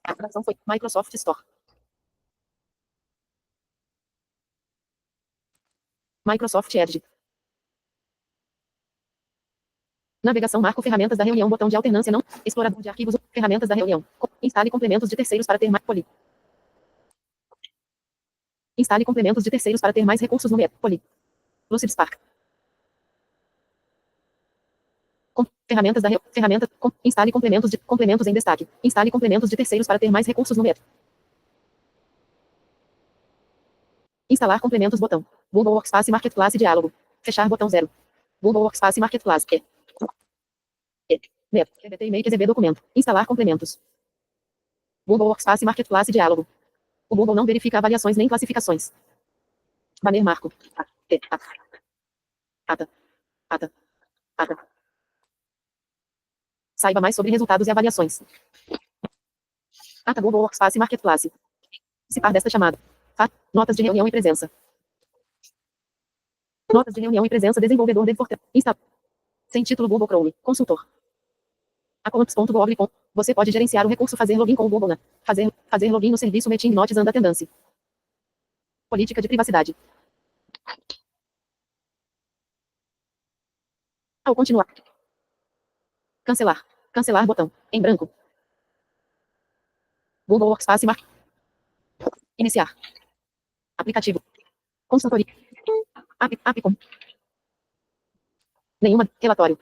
A tradução foi Microsoft Store. Microsoft Edge. Navegação, marco, ferramentas da reunião, botão de alternância, não, explorador de arquivos, ferramentas da reunião. Instale complementos de terceiros para ter mais poli. Instale complementos de terceiros para ter mais recursos no poli. Lucid Spark. Ferramentas da instale complementos em destaque. Instale complementos de terceiros para ter mais recursos no Instalar complementos, botão. Google Workspace Marketplace diálogo. Fechar botão 0. Google Workspace Marketplace. Net. EBT Make EZB documento. Instalar complementos. Google Workspace Marketplace diálogo. O Google não verifica avaliações nem classificações. Banner marco. Ata. Saiba mais sobre resultados e avaliações. Ata Google Workspace Marketplace. Participar desta chamada. Notas de reunião e presença. Notas de reunião e presença. Desenvolvedor de sem título Google Chrome. Consultor. Accounts.google.com. Você pode gerenciar o recurso fazer login com o Google, né? Fazer login no serviço Meeting Notes and Attendance. Política de privacidade. Ao continuar. Cancelar. Cancelar botão. Em branco. Google Workspace Iniciar. Aplicativo. Consultoria. Appcom. Nenhuma. Relatório.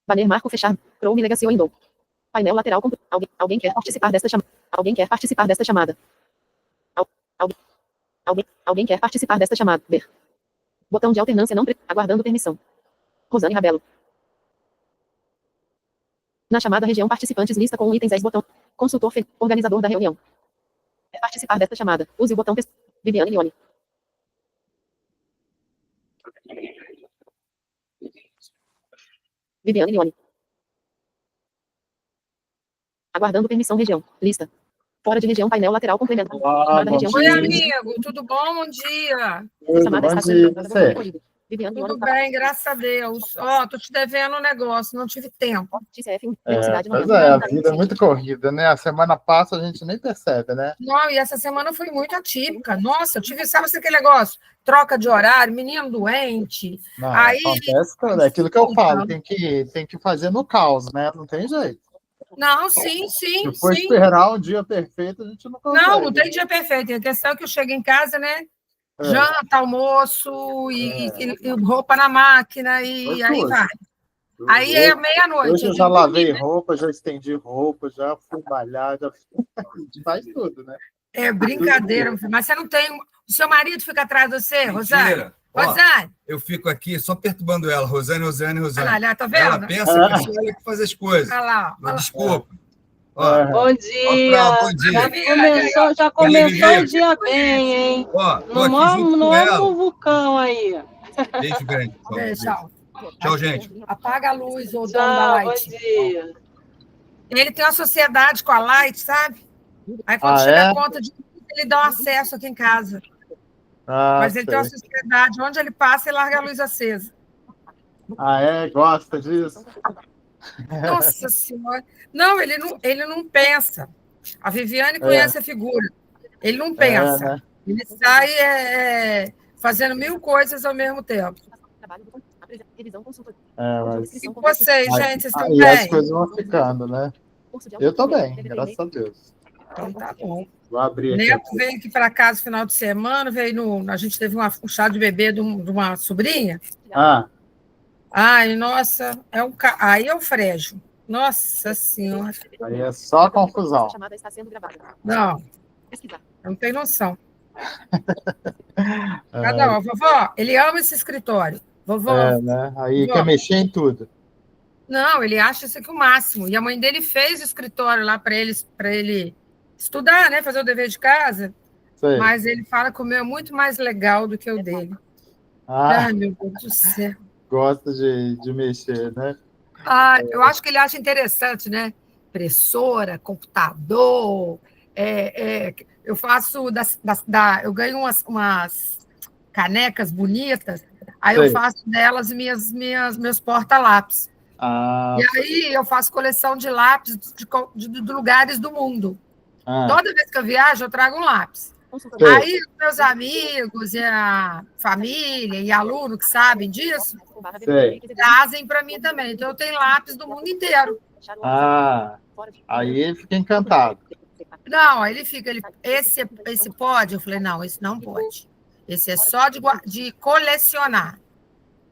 Banner marco fechar. Chrome Legacy Window. Painel lateral. Alguém quer participar desta chamada. Alguém quer participar desta chamada. Alguém quer participar desta chamada. Ver. Botão de alternância não aguardando permissão. Rosane Rabelo. Na chamada região participantes lista com itens 10 botão. Consultor organizador da reunião. Quer participar desta chamada. Use o botão Viviane Lione. Viviane Lione. Aguardando permissão região. Lista. Fora de região painel lateral complementar. Oi, amigo. Tudo bom? Bom dia. Bom dia. Tudo bem, graças a Deus. Tô te devendo um negócio, não tive tempo. Pois é, a vida é muito corrida, né? A semana passa, a gente nem percebe, né? Não, e essa semana foi muito atípica. Nossa, eu tive, sabe aquele negócio? Troca de horário, menino doente. Não, aí acontece tudo, é aquilo que eu falo, tem que fazer no caos, né? Não tem jeito. Não, sim. Se for esperar um dia perfeito, a gente não consegue. Não tem dia perfeito. A questão é que eu chego em casa, né? Janta, almoço e roupa na máquina e aí vai. Aí é meia-noite. Hoje eu já lavei roupa, já estendi roupa, já fui malhar, já faz tudo, né? É brincadeira, mas você não tem... O seu marido fica atrás de você, Rosane? Rosane? Eu fico aqui só perturbando ela, Rosane. Olha lá, tá vendo? Ela pensa que sou ela que faz as coisas. Olha lá. Desculpa. Bom dia. Bom dia. Já começou o dia bem, hein? Não é um vulcão aí. Beijo grande. Tchau, gente. Apaga a luz, ô dono da Light. Bom dia. Ele tem uma sociedade com a Light, sabe? Aí quando chega a conta de ele dá um acesso aqui em casa. Mas ele tem uma sociedade, onde ele passa e larga a luz acesa. Gosta disso? Nossa Senhora. Não, ele não pensa. A Viviane conhece a figura. Ele não pensa. Né? Ele sai fazendo 1000 coisas ao mesmo tempo. E vocês, gente, vocês estão bem? E as coisas vão ficando, né? Eu tô bem, graças a Deus. Então tá bom. Vou abrir aqui. Neto veio aqui para casa no final de semana, a gente teve um chá de bebê de uma sobrinha. Ai, nossa, aí é o frejo. Nossa Senhora. Aí é só confusão. Não tem noção. Cada um. Vovó, ele ama esse escritório. Vovó. Né? Aí vovó. Quer mexer em tudo. Não, ele acha isso aqui o máximo. E a mãe dele fez o escritório lá para ele estudar, né? Fazer o dever de casa. Sei. Mas ele fala que o meu é muito mais legal do que o dele. Ai, meu Deus do céu. Gosta de mexer, né? Eu acho que ele acha interessante, né? Impressora, computador. Eu faço eu ganho umas canecas bonitas, aí eu faço delas meus porta-lápis. E aí eu faço coleção de lápis de lugares do mundo. Toda vez que eu viajo, eu trago um lápis. Aí os meus amigos e a família e aluno que sabem disso, trazem para mim também. Então eu tenho lápis do mundo inteiro. Aí ele fica encantado. Não, aí ele fica, esse pode? Eu falei, não, esse não pode. Esse é só de colecionar.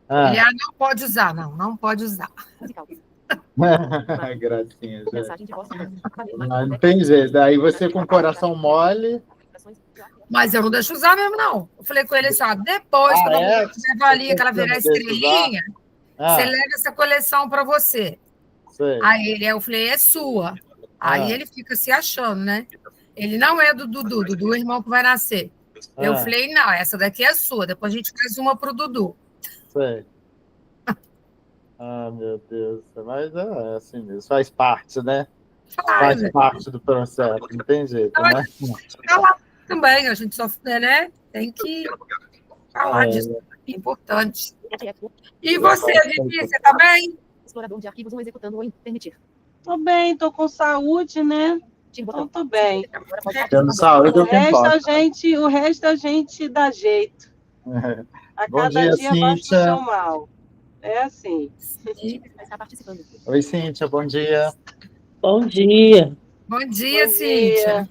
Ele não pode usar, não pode usar. Gracinha, gente. Não tem jeito. Aí você com o coração mole. Mas eu não deixo usar mesmo, não. Eu falei com ele assim, depois, quando você avalia que ela virar estrelinha, você leva essa coleção para você. Aí eu falei, é sua. Aí ele fica se achando, né? Ele não é do Dudu, do irmão que vai nascer. Eu falei, não, essa daqui é sua. Depois a gente faz uma pro Dudu. Sei. Meu Deus. Mas é assim mesmo. Faz parte, né? Faz parte do processo. Não tem jeito, né? Falar também. A gente só, né? Tem que falar disso. É importante. E você, Vivi, você tá bem? Explorador de arquivos, executando ou permitir. Tô bem, tô com saúde, né? Então tô bem. Tendo saúde, o resto a gente dá jeito. A Bom cada dia baixa o Cíntia. seu mal. É assim. Oi, Cíntia, bom dia. Bom dia. Bom dia, Cíntia.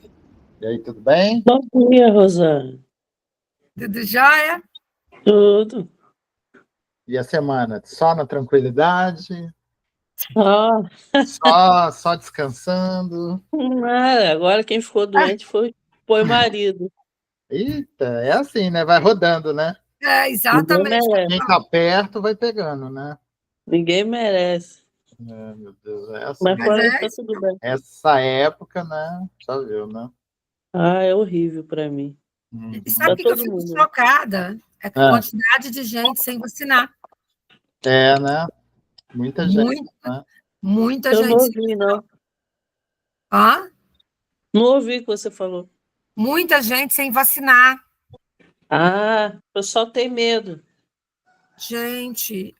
E aí, tudo bem? Bom dia, Rosana. Tudo jóia? Tudo. E a semana? Só na tranquilidade? Só descansando? Nada. Agora quem ficou doente foi o marido. Eita, é assim, né? Vai rodando, né? Exatamente. Quem tá perto vai pegando, né? Ninguém merece. Meu Deus, é assim. Mas fora isso, tá tudo bem. Essa época, né? Já viu, né? É horrível para mim. E sabe o que eu fico chocada? É com a quantidade de gente sem vacinar. Né? Muita gente. Né? Muita eu gente. Não ouvi, não. Não ouvi o que você falou. Muita gente sem vacinar. O pessoal tem medo. Gente,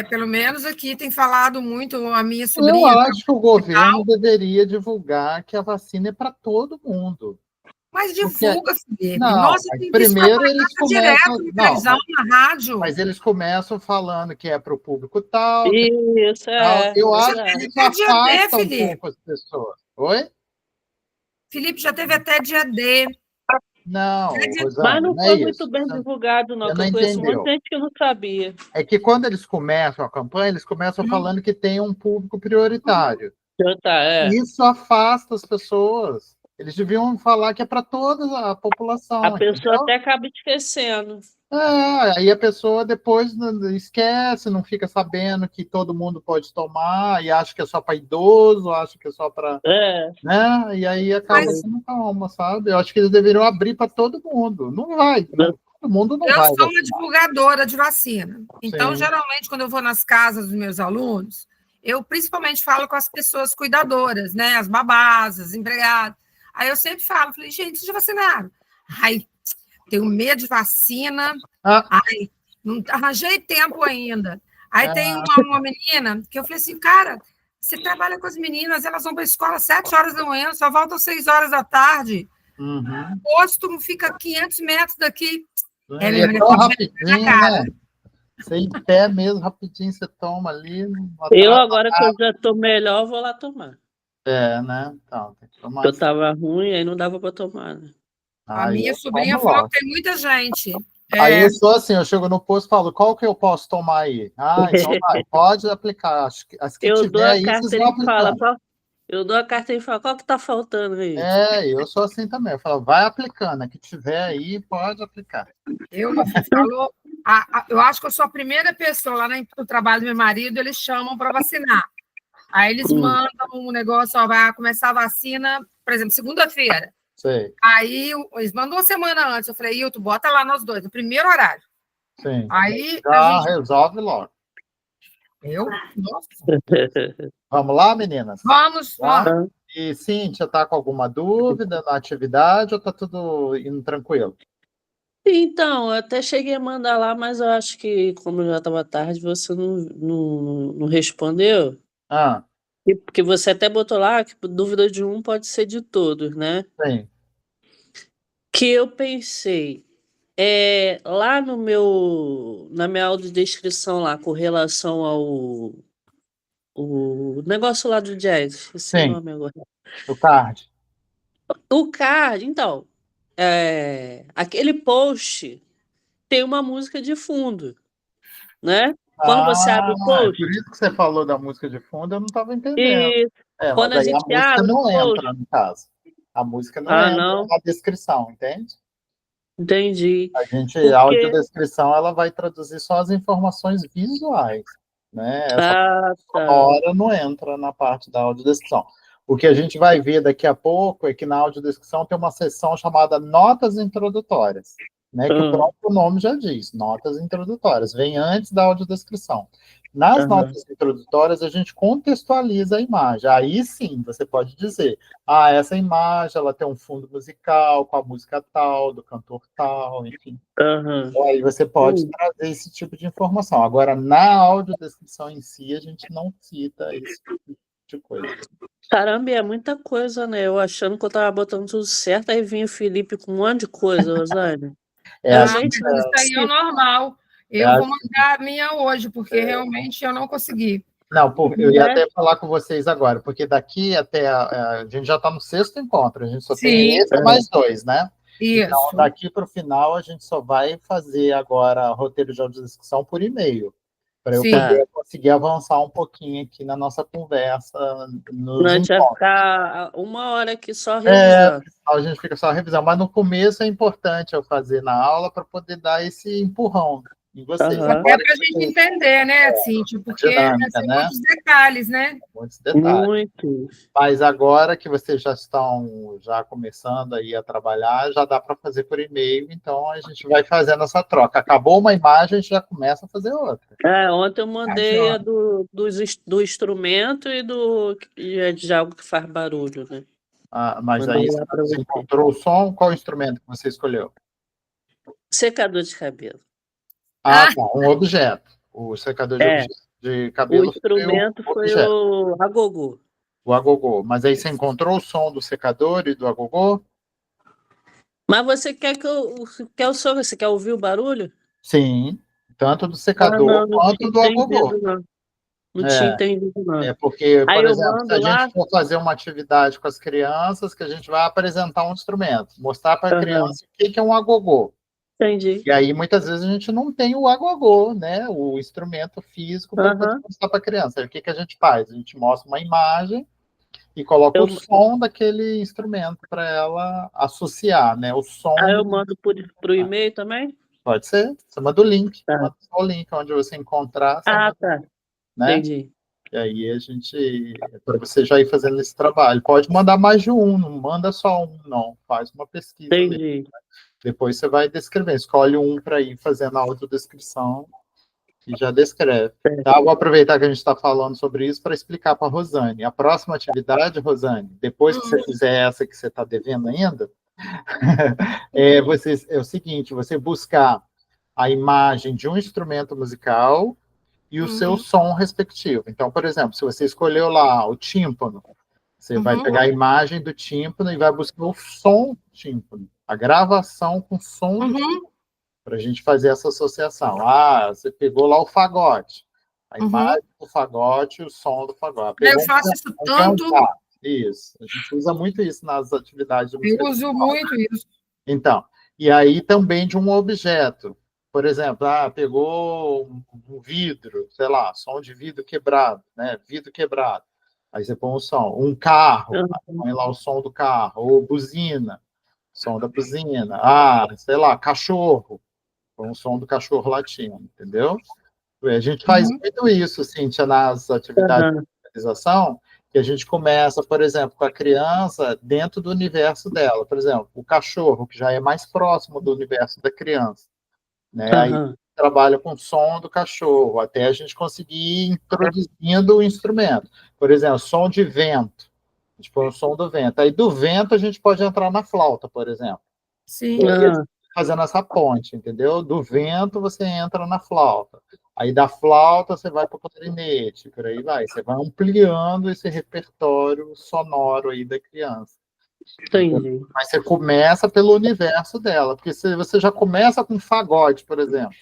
pelo menos aqui tem falado muito a minha sobrinha. Eu acho que o governo deveria divulgar que a vacina é para todo mundo. Mas divulga, Felipe. Não, Nossa, primeiro eles começam direto na televisão, na rádio. Mas eles começam falando que é para o público tal. Isso, Eu acho que eles afastam um pouco as pessoas. Oi? Felipe, já teve até dia D. Não, Rosana, mas não foi muito bem divulgado, não. Eu conheço um monte de gente que não sabia. É que quando eles começam a campanha, eles começam falando que tem um público prioritário. Isso afasta as pessoas. Eles deviam falar que é para toda a população. A pessoa até acaba esquecendo. Aí a pessoa depois esquece, não fica sabendo que todo mundo pode tomar, e acha que é só para idoso, acha que é só para... Né? E aí acaba sendo calma, sabe? Eu acho que eles deveriam abrir para todo mundo. Não vai, todo mundo não vai. Eu sou uma divulgadora de vacina. Então, geralmente, quando eu vou nas casas dos meus alunos, eu principalmente falo com as pessoas cuidadoras, né? As babás, as empregadas. Aí eu sempre falo, falei, gente, vocês já vacinaram? Tenho medo de vacina. Não arranjei tempo ainda. Aí tem uma menina que eu falei assim, cara, você trabalha com as meninas, elas vão para a escola às 7 horas da manhã, só voltam às 6 horas da tarde. O posto fica a 500 metros daqui. É tão rapidinho, né? Você em pé mesmo, rapidinho, você toma ali. Eu agora que eu já estou melhor, vou lá tomar. Né? Então, tem que tomar. Eu estava ruim, aí não dava para tomar, né? A minha sobrinha falou que tem muita gente. Aí eu sou assim, eu chego no posto e falo, qual que eu posso tomar aí? Então vai, pode aplicar. As que eu tiver dou a aí, carta, vocês vão aplicando. Eu dou a carta e falo, qual que está faltando aí? Eu sou assim também. Eu falo, vai aplicando, a que tiver aí, pode aplicar. Eu acho que eu sou a primeira pessoa lá no trabalho do meu marido, eles chamam para vacinar. Aí eles mandam um negócio, vai começar a vacina, por exemplo, segunda-feira. Aí eles mandam uma semana antes. Eu falei, Hilton, bota lá nós dois, no primeiro horário. Aí resolve logo. Nossa. Vamos lá, meninas? Vamos. E Cíntia, tá com alguma dúvida na atividade ou tá tudo indo tranquilo? Então, eu até cheguei a mandar lá, mas eu acho que, como já estava tarde, você não respondeu. Porque você até botou lá que dúvida de um pode ser de todos, né? Sim. Que eu pensei, lá na minha audiodescrição lá, com relação o negócio lá do jazz, esse Sim. nome agora. O card. O card, então, aquele post tem uma música de fundo, né? Quando você abre o post... Por isso que você falou da música de fundo, eu não estava entendendo. E quando mas a aí gente a música abre não o post... entra, no caso. A música não entra na descrição, entende? Entendi. A audiodescrição, ela vai traduzir só as informações visuais, né? Essa sonora não entra na parte da audiodescrição. O que a gente vai ver daqui a pouco é que na audiodescrição tem uma seção chamada notas introdutórias, né? Que o próprio nome já diz, notas introdutórias, vem antes da audiodescrição. Nas notas introdutórias, a gente contextualiza a imagem. Aí sim, você pode dizer, essa imagem ela tem um fundo musical com a música tal, do cantor tal, enfim. Aí você pode trazer esse tipo de informação. Agora, na audiodescrição em si, a gente não cita esse tipo de coisa. Caramba, é muita coisa, né? Eu achando que eu tava botando tudo certo, aí vinha o Felipe com um monte de coisa, Rosane. Isso aí é o normal. Eu vou mandar a minha hoje, porque realmente eu não consegui. Não, eu ia até falar com vocês agora, porque daqui até a gente já está no 6º encontro, a gente só tem esse mais 2, né? Isso. Então, daqui para o final, a gente só vai fazer agora roteiro de audiodescrição por e-mail, para eu poder conseguir avançar um pouquinho aqui na nossa conversa. Não, a gente vai ficar 1 hora aqui só revisando. A gente fica só revisando, mas no começo é importante eu fazer na aula para poder dar esse empurrão em vocês. Até para a gente entender, né, Cíntia? Porque são muitos detalhes, né? Muitos detalhes. Muitos. Mas agora que vocês já estão começando aí a trabalhar, já dá para fazer por e-mail, então a gente vai fazendo essa troca. Acabou uma imagem, a gente já começa a fazer outra. Ontem eu mandei do instrumento e de algo que faz barulho, né? Mas aí você encontrou o som, qual instrumento que você escolheu? Secador de cabelo. Tá, um objeto. O secador de cabelo. O instrumento foi o agogô. O agogô. Mas aí você encontrou o som do secador e do agogô? Mas você quer você quer ouvir o barulho? Sim, tanto do secador quanto do agogô. Não tinha entendido, não. Porque, por exemplo, se a gente for fazer uma atividade com as crianças, que a gente vai apresentar um instrumento, mostrar para a criança o que é um agogô. Entendi. E aí, muitas vezes, a gente não tem o agogô, né? O instrumento físico para poder mostrar para a criança. Aí, o que a gente faz? A gente mostra uma imagem e coloca o som daquele instrumento para ela associar, né? O som. Eu mando pro e-mail também? Pode ser. Você manda o link. Manda só o link onde você encontrar. Tá. Né? Entendi. E aí para você já ir fazendo esse trabalho. Pode mandar mais de um, não manda só um, não. Faz uma pesquisa. Entendi. Ali, né? Depois você vai descrever. Escolhe um para ir fazendo a autodescrição e já descreve. Tá? Vou aproveitar que a gente está falando sobre isso para explicar para a Rosane. A próxima atividade, Rosane, depois que você fizer essa que você está devendo ainda, é o seguinte, você buscar a imagem de um instrumento musical e o seu som respectivo. Então, por exemplo, se você escolheu lá o tímpano, você vai pegar a imagem do tímpano e vai buscar o som do tímpano, a gravação com som do tímpano, para a gente fazer essa associação. Você pegou lá o fagote, a imagem do fagote e o som do fagote. Eu faço isso tanto... Isso, a gente usa muito isso nas atividades. Eu uso muito isso. Então, e aí também de um objeto. Por exemplo, pegou um vidro, sei lá, som de vidro quebrado, né? Vidro quebrado. Aí você põe o som. Um carro, põe lá o som do carro. Ou buzina, som da buzina. Sei lá, cachorro, põe o som do cachorro latindo, entendeu? A gente faz muito isso, Cíntia, nas atividades de socialização, que a gente começa, por exemplo, com a criança dentro do universo dela. Por exemplo, o cachorro, que já é mais próximo do universo da criança. Né? Aí trabalha com o som do cachorro, até a gente conseguir ir introduzindo o instrumento. Por exemplo, som de vento. A gente põe o som do vento. Aí do vento a gente pode entrar na flauta, por exemplo. Sim. fazendo essa ponte, entendeu? Do vento você entra na flauta. Aí da flauta você vai para o clarinete, por aí vai. Você vai ampliando esse repertório sonoro aí da criança. Entendi. Mas você começa pelo universo dela, porque se você já começa com fagode, por exemplo,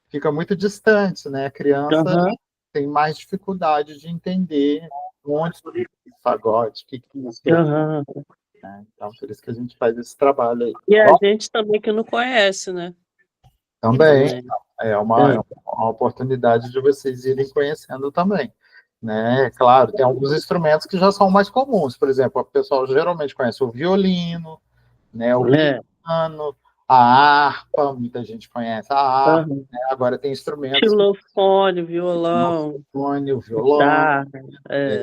fica muito distante, né? A criança tem mais dificuldade de entender onde é fagode, o que é. Então, por isso que a gente faz esse trabalho aí. E a gente também que não conhece, né? Também. É uma oportunidade de vocês irem conhecendo também. Né? Claro, tem alguns instrumentos que já são mais comuns. Por exemplo, o pessoal geralmente conhece o violino, né? O piano, a harpa, muita gente conhece a harpa. Né? Agora tem instrumentos... Xilofone, violão. O violão,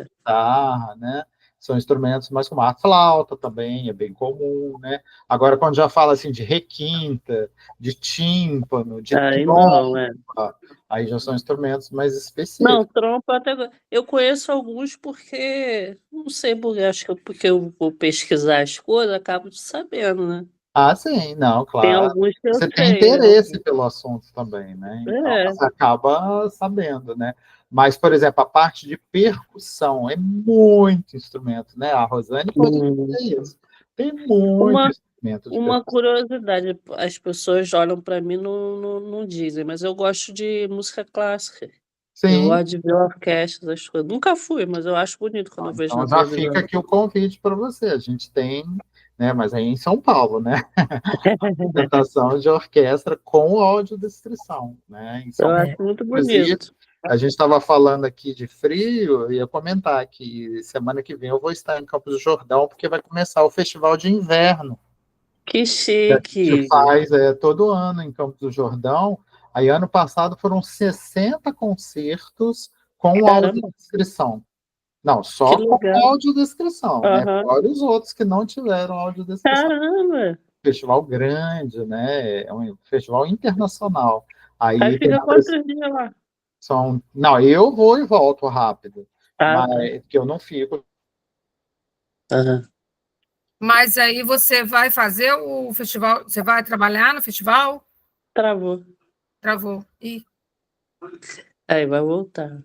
guitarra, né? São instrumentos mais comuns. A flauta também é bem comum, né? Agora, quando já fala assim de requinta, de tímpano, de trompa, aí já são instrumentos mais específicos. Não, trompa até... Eu conheço alguns porque... Não sei, acho que porque eu vou pesquisar as coisas, acabo sabendo, né? Ah, sim, não, claro. Tem alguns que você tem interesse pelo assunto também, né? Então, você acaba sabendo, né? Mas, por exemplo, a parte de percussão é muito instrumento, né? A Rosane pode dizer isso. Tem muito instrumento de Uma curiosidade, as pessoas olham para mim e não dizem, mas eu gosto de música clássica. Sim. Eu gosto de ver orquestras, as coisas. Nunca fui, mas eu acho bonito quando eu vejo na televisão. Já fica aqui o convite para você. A gente tem, né? Mas aí em São Paulo, né? Apresentação de orquestra com audiodescrição, né? Eu acho muito bonito. A gente estava falando aqui de frio, eu ia comentar que semana que vem eu vou estar em Campos do Jordão, porque vai começar o Festival de Inverno. Que chique! Que faz todo ano em Campos do Jordão. Aí, ano passado, foram 60 concertos com audiodescrição. Não, só com audiodescrição, né? Fora os outros que não tiveram audiodescrição. Caramba! Festival grande, né? É um festival internacional. Aí fica quantos dias lá? Não, eu vou e volto rápido. Mas que eu não fico. Mas aí você vai fazer o festival, você vai trabalhar no festival? Travou. Ih. Aí vai voltar.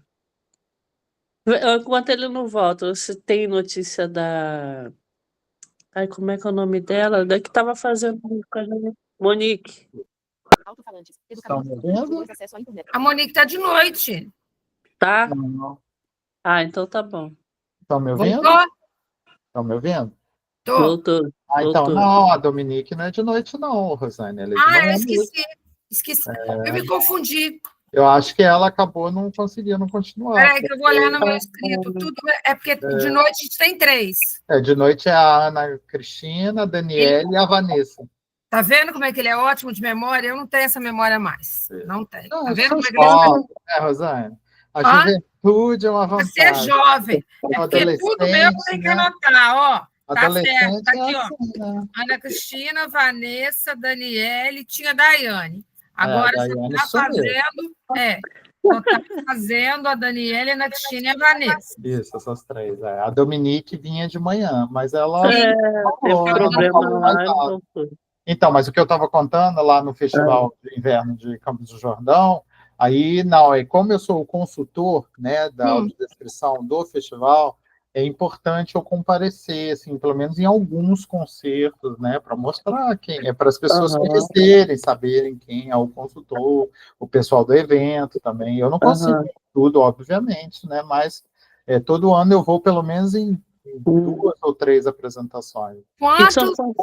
Enquanto ele não volta, você tem notícia da... Ai, como é que é o nome dela? Da que estava fazendo Monique. A Monique está de noite. Tá? Ah, então tá bom. Estão me ouvindo? Estão me ouvindo? Voltou. Então, não, a Dominique não é de noite, não, Rosane. Ela é de manhã. Esqueci. Eu me confundi. Eu acho que ela acabou não conseguindo continuar. Peraí, que eu vou olhar no meu escrito. Tudo é porque de noite a gente tem 3. De noite é a Ana Cristina, a Daniela e a Vanessa. Tá vendo como é que ele é ótimo de memória? Eu não tenho essa memória mais. Não tenho. Tá vendo como é que ele é? Rosane? A juventude é uma vantagem. Você é jovem. É porque tudo meu tem que anotar, ó. Tá certo. Tá aqui, ó. Assim, né? Ana Cristina, Vanessa, Daniele, tinha Daiane. Agora você está fazendo a Daniela, a Ana Cristina e a Vanessa. Isso, essas 3. A Dominique vinha de manhã, mas ela... Então, mas o que eu estava contando lá no Festival de Inverno de Campos do Jordão, aí, como eu sou o consultor, né, da audiodescrição do festival, é importante eu comparecer, assim, pelo menos em alguns concertos, né, para mostrar quem é, para as pessoas conhecerem, saberem quem é o consultor, o pessoal do evento também. Eu não consigo tudo, obviamente, né, mas todo ano eu vou pelo menos em 2 ou 3 apresentações. São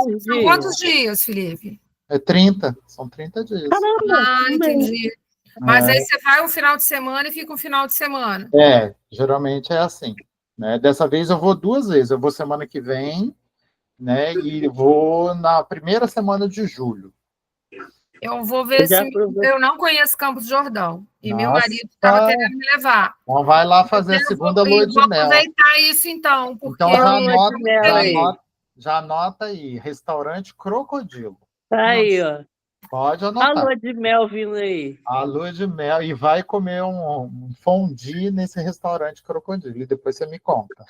quantos dias, Felipe? 30, são 30 dias. Ah, entendi. Mas aí você vai um final de semana e fica um final de semana. Geralmente é assim. Né? Dessa vez eu vou 2 vezes. Eu vou semana que vem, né? E vou na primeira semana de julho. Eu vou ver se... Eu não conheço Campos do Jordão. E meu marido estava querendo me levar. Então vai lá fazer a segunda lua de mel. Vou aproveitar isso, então. Porque já anota aí. Restaurante Crocodilo. Aí, ó. Pode A anotar. lua de mel vindo aí. A lua de mel. E vai comer um fondue nesse restaurante crocodilo. E depois você me conta.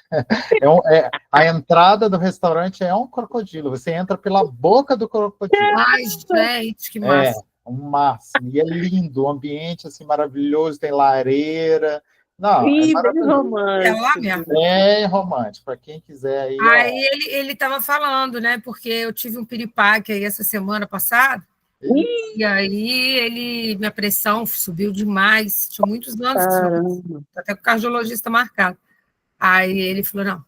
A entrada do restaurante é um crocodilo. Você entra pela boca do crocodilo. Ai, gente, que massa. Um máximo. E é lindo. O ambiente assim, maravilhoso. Tem lareira. Não, Ih, é bem romântico. É lá mesmo. bem romântico. Para quem quiser aí. Aí ele estava falando, né? Porque eu tive um piripaque aí essa semana passada. E aí minha pressão subiu demais. Tinha muitos anos. Até com o cardiologista marcado. Aí ele falou, não,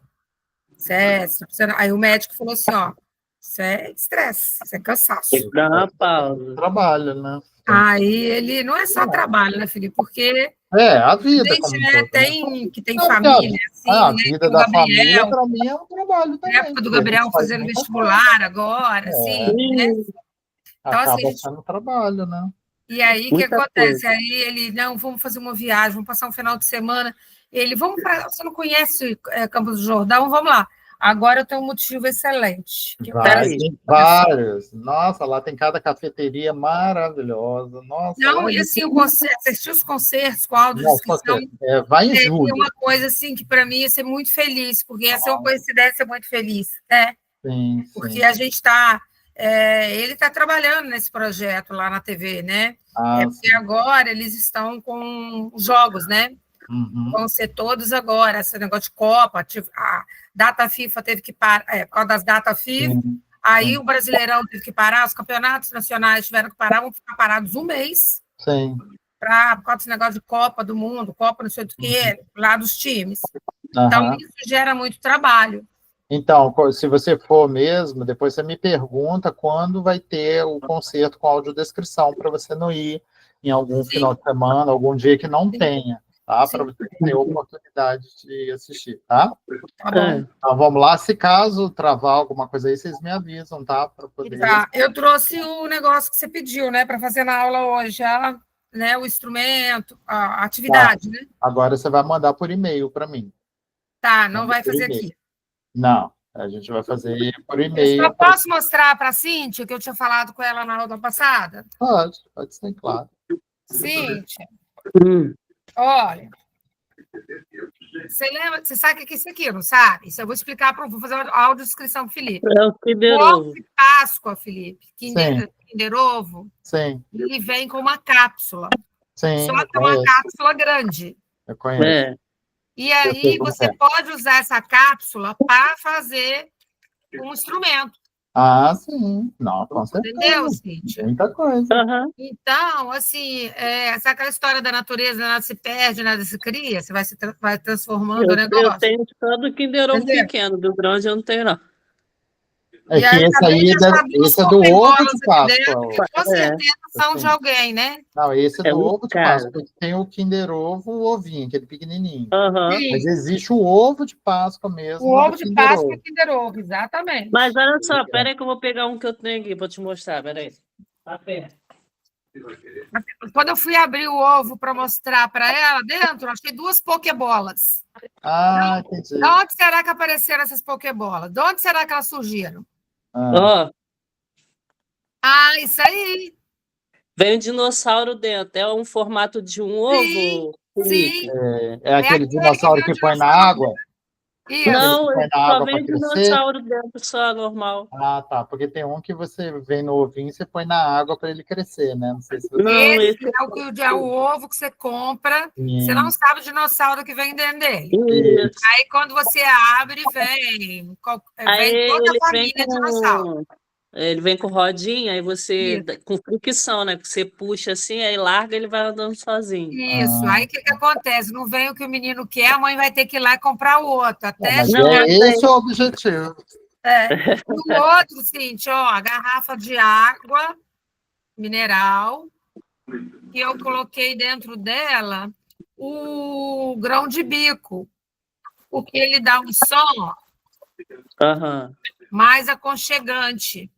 aí o médico falou assim, ó, isso é estresse, isso é cansaço. Tem que dar uma pausa. Trabalho, né? Aí ele, não é só trabalho, né, Felipe? Porque a vida. a gente, né, que tem família, assim, a né, vida da família, para mim, é um trabalho também. Na época do Gabriel fazendo vestibular agora, assim, né? Então, acaba sendo trabalho, né? E aí, o que acontece? Aí ele, não, vamos fazer uma viagem, vamos passar um final de semana. Ele, vamos para. Você não conhece Campos do Jordão? Vamos lá. Agora eu tenho um motivo excelente. Tem vários. Nossa, lá tem cada cafeteria maravilhosa. Nossa, não, e assim, assistir os concertos com audiodescrição. Vai em julho. É uma coisa assim que para mim ia ser muito feliz, porque ia ser uma coincidência muito feliz, né? Sim. Porque a gente está. Ele está trabalhando nesse projeto lá na TV, né? Porque agora eles estão com jogos, né? Vão ser todos agora, esse negócio de Copa, a data FIFA teve que parar, por causa das datas FIFA, aí o Brasileirão teve que parar, os campeonatos nacionais tiveram que parar, vão ficar parados um mês, por causa desse negócio de Copa do Mundo, Copa não sei do que, lá dos times. Então, isso gera muito trabalho. Então, se você for mesmo, depois você me pergunta quando vai ter o concerto com audiodescrição, para você não ir em algum final de semana, algum dia que não tenha. Tá? Para você ter a oportunidade de assistir, tá? Tá bom. Então, vamos lá. Se caso travar alguma coisa aí, vocês me avisam, tá? Para poder... Tá. Eu trouxe o negócio que você pediu, né? Para fazer na aula hoje, né? O instrumento, a atividade, né? Agora você vai mandar por e-mail para mim. Tá, não vai fazer aqui. Não, a gente vai fazer por e-mail. Eu posso mostrar para a Cíntia, que eu tinha falado com ela na aula passada? Pode ser, claro. Cíntia. Olha, você lembra? Você sabe o que é isso aqui, não sabe? Isso eu vou explicar, vou fazer uma audiodescrição para o Felipe. É o Kinder Ovo. De Páscoa, Felipe, Kinder Ovo, ele vem com uma cápsula. Sim, só que é uma cápsula grande. Eu conheço. E aí você pode usar essa cápsula para fazer um instrumento. Ah, sim. Não, com certeza. Entendeu, Cíntia? Muita coisa. Então, assim, sabe aquela história da natureza, nada se perde, nada se cria? Você vai transformando o negócio. Eu tenho só do Kinder Ovo pequeno, do grande eu não tenho, não. É que esse é do ovo de Páscoa. Com certeza são de alguém, né? Não, esse é do ovo de Páscoa. Tem o Kinder Ovo, o ovinho, aquele pequenininho. Mas existe o ovo de Páscoa mesmo. O ovo de Páscoa é Kinder Ovo, exatamente. Mas olha só, peraí que eu vou pegar um que eu tenho aqui, vou te mostrar, peraí. Tá perto. Quando eu fui abrir o ovo para mostrar para ela dentro, achei 2 pokebolas. Entendi. De onde será que apareceram essas pokebolas? De onde será que elas surgiram? Isso aí. Vem um dinossauro dentro. É um formato de um ovo? Sim. É aquele dinossauro que põe na água? Isso. Não, só vem dinossauro dentro, só normal. Tá. Porque tem um que você vem no ovinho e você põe na água para ele crescer, né? Não sei se você... Esse é o ovo que você compra. Você não sabe o dinossauro que vem dentro dele. Isso. Aí, quando você abre, vem toda a família de dinossauro. Ele vem com rodinha, aí você, com fricção, né? Que você puxa assim, aí larga, ele vai andando sozinho. Isso, aí o que acontece? Não vem o que o menino quer, a mãe vai ter que ir lá e comprar o outro. Esse é o objetivo. O outro, Cíntia, a garrafa de água mineral, que eu coloquei dentro dela o grão de bico, porque ele dá um som mais aconchegante.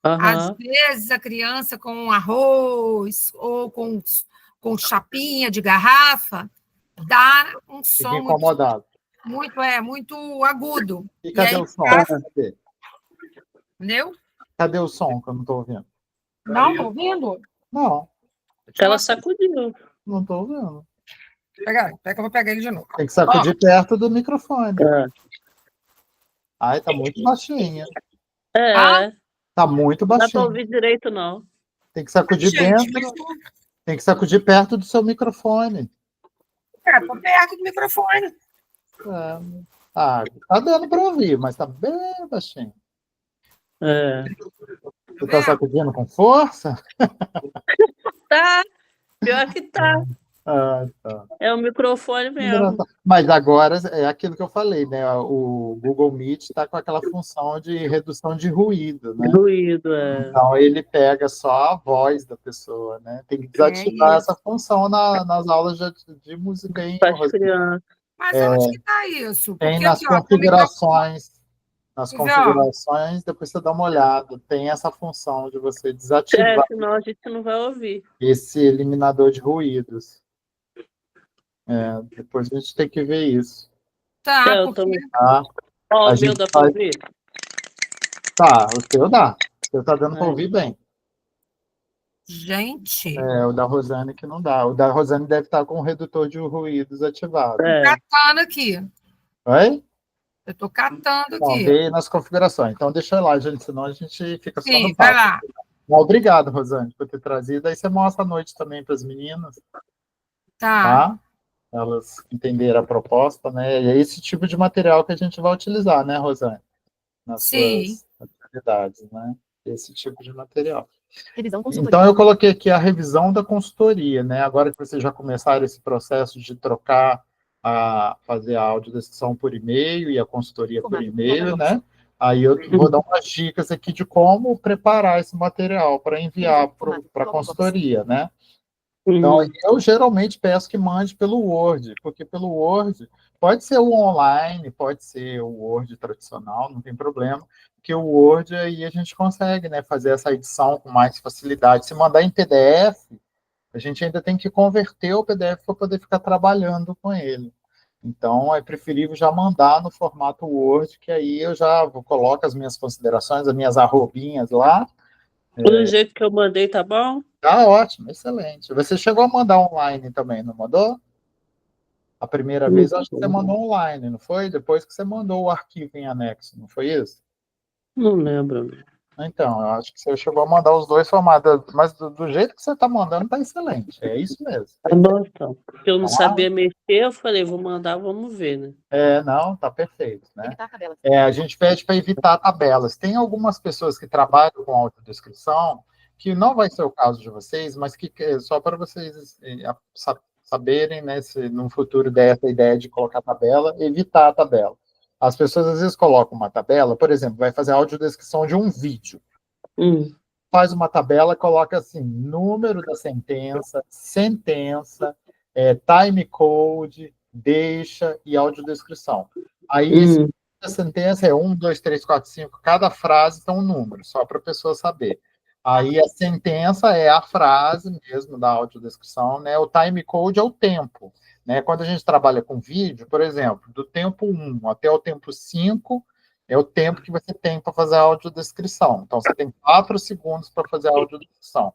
Às vezes, a criança com arroz ou com chapinha de garrafa dá um som incomodado. muito agudo. E cadê o som? Entendeu? Cadê o som que eu não estou ouvindo? Não, estou ouvindo? Não. Ela sacudiu. Não estou ouvindo. Pega que eu vou pegar ele de novo. Tem que sacudir perto do microfone. É. Ai, tá muito baixinha. Tá muito Não dá baixinho. para ouvir direito, não. Tem que sacudir dentro. Tem que sacudir perto do seu microfone. Tô perto do microfone. Tá dando para ouvir, mas tá bem baixinho. Você tá sacudindo com força? Tá. Pior que tá. Tá. É o microfone mesmo. Mas agora é aquilo que eu falei, né? O Google Meet está com aquela função de redução de ruído, né? Ruído, Então ele pega só a voz da pessoa, né? Tem que desativar essa função nas aulas de música em crianças. Mas onde que tá isso? Tem nas configurações. Nas configurações, depois você dá uma olhada. Tem essa função de você desativar. Senão a gente não vai ouvir. Esse eliminador de ruídos. Depois a gente tem que ver isso. Eu também. O meu dá para ouvir? Tá, o seu dá. O seu tá dando para ouvir bem. Gente. O da Rosane que não dá. O da Rosane deve estar com o redutor de ruídos ativado. Catando aqui. Oi? Eu tô catando Não, aqui. veio nas configurações. Então deixa eu lá, gente, senão a gente fica só no papo. Vai lá. Obrigado, Rosane, por ter trazido. Aí você mostra à noite também para as meninas. Tá? Elas entenderam a proposta, né? E é esse tipo de material que a gente vai utilizar, né, Rosane? Nas suas atividades, né? Esse tipo de material. Então, eu coloquei aqui a revisão da consultoria, né? Agora que vocês já começaram esse processo de trocar, fazer a audiodescrição por e-mail e a consultoria por e-mail, né? Aí eu vou dar umas dicas aqui de como preparar esse material para enviar para a consultoria, né? Então, eu geralmente peço que mande pelo Word, porque pelo Word pode ser o online, pode ser o Word tradicional, não tem problema, porque o Word aí a gente consegue, né, fazer essa edição com mais facilidade. Se mandar em PDF, a gente ainda tem que converter o PDF para poder ficar trabalhando com ele. Então, é preferível já mandar no formato Word, que aí eu já coloco as minhas considerações, as minhas arrobinhas lá. Do jeito que eu mandei, tá bom? Tá ótimo, excelente. Você chegou a mandar online também, não mandou? A primeira vez, acho que você mandou online, não foi? Depois que você mandou o arquivo em anexo, não foi isso? Não lembro. Então, eu acho que você chegou a mandar os dois formatos, mas do jeito que você está mandando, tá excelente. É isso mesmo. Tá bom, então. Porque eu não sabia mexer, eu falei, vou mandar, vamos ver, né? Não, tá perfeito, né? A gente pede para evitar tabelas. Tem algumas pessoas que trabalham com autodescrição, que não vai ser o caso de vocês, mas que só para vocês saberem, né, se no futuro der essa ideia de colocar tabela, evitar a tabela. As pessoas às vezes colocam uma tabela, por exemplo, vai fazer a audiodescrição de um vídeo. Faz uma tabela, coloca assim, número da sentença, time code, deixa e audiodescrição. Aí, a sentença é 1, 2, 3, 4, 5, cada frase tem um número, só para a pessoa saber. Aí a sentença é a frase mesmo da audiodescrição, né? O time code é o tempo, né? Quando a gente trabalha com vídeo, por exemplo, do tempo 1 até o tempo 5 é o tempo que você tem para fazer a audiodescrição. Então, você tem 4 segundos para fazer a audiodescrição.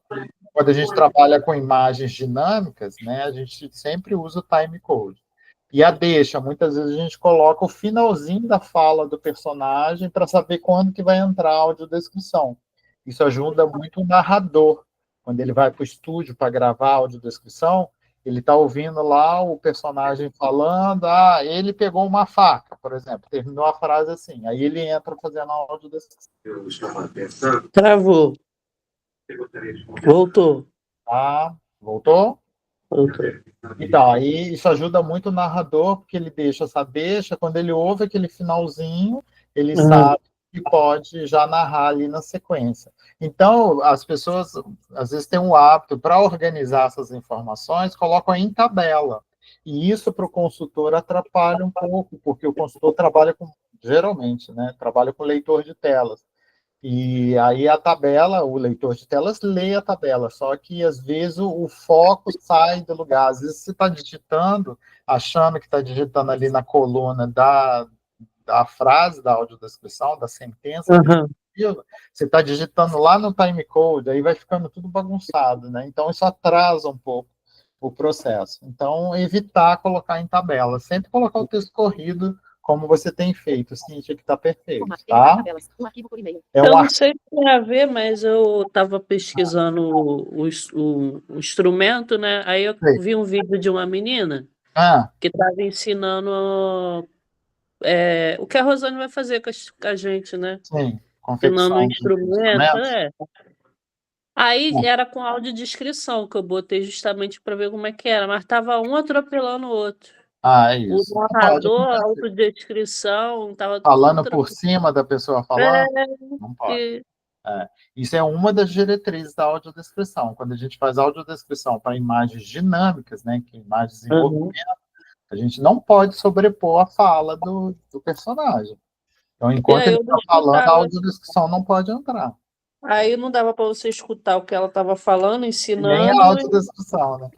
Quando a gente trabalha com imagens dinâmicas, né, a gente sempre usa o time code. E a deixa, muitas vezes a gente coloca o finalzinho da fala do personagem para saber quando que vai entrar a audiodescrição. Isso ajuda muito o narrador. Quando ele vai para o estúdio para gravar a audiodescrição, ele está ouvindo lá o personagem falando, ele pegou uma faca, por exemplo, terminou a frase assim, aí ele entra fazendo a audiodescrição. Travou. Voltou. Voltou? Voltou. Então, aí isso ajuda muito o narrador, porque ele deixa essa deixa, quando ele ouve aquele finalzinho, ele sabe que pode já narrar ali na sequência. Então, as pessoas, às vezes, têm um hábito, para organizar essas informações, colocam em tabela. E isso, para o consultor, atrapalha um pouco, porque o consultor trabalha com, geralmente, né, trabalha com leitor de telas. E aí a tabela, o leitor de telas lê a tabela, só que, às vezes, o foco sai do lugar. Às vezes, você está digitando, achando que está digitando ali na coluna da frase, da audiodescrição, da sentença, arquivo, você está digitando lá no timecode, aí vai ficando tudo bagunçado, né? Então, isso atrasa um pouco o processo. Então, evitar colocar em tabela. Sempre colocar o texto corrido, como você tem feito, Cíntia, que está perfeito, tá? Eu não sei se tem a ver, mas eu estava pesquisando o instrumento, né? Aí eu vi um vídeo de uma menina que estava ensinando o que a Rosane vai fazer com a gente, né? Sim, ensinando o instrumento, Aí era com audiodescrição que eu botei justamente para ver como é que era, mas estava um atropelando o outro. É isso. O narrador, a autodescrição, estava falando por cima da pessoa falando? Não pode. E... Isso é uma das diretrizes da audiodescrição. Quando a gente faz audiodescrição para imagens dinâmicas, né, que imagens em movimento, a gente não pode sobrepor a fala do personagem. Então, enquanto ele está falando, a audiodescrição não pode entrar. Aí não dava para você escutar o que ela estava falando, ensinando. Nem a audiodescrição, né?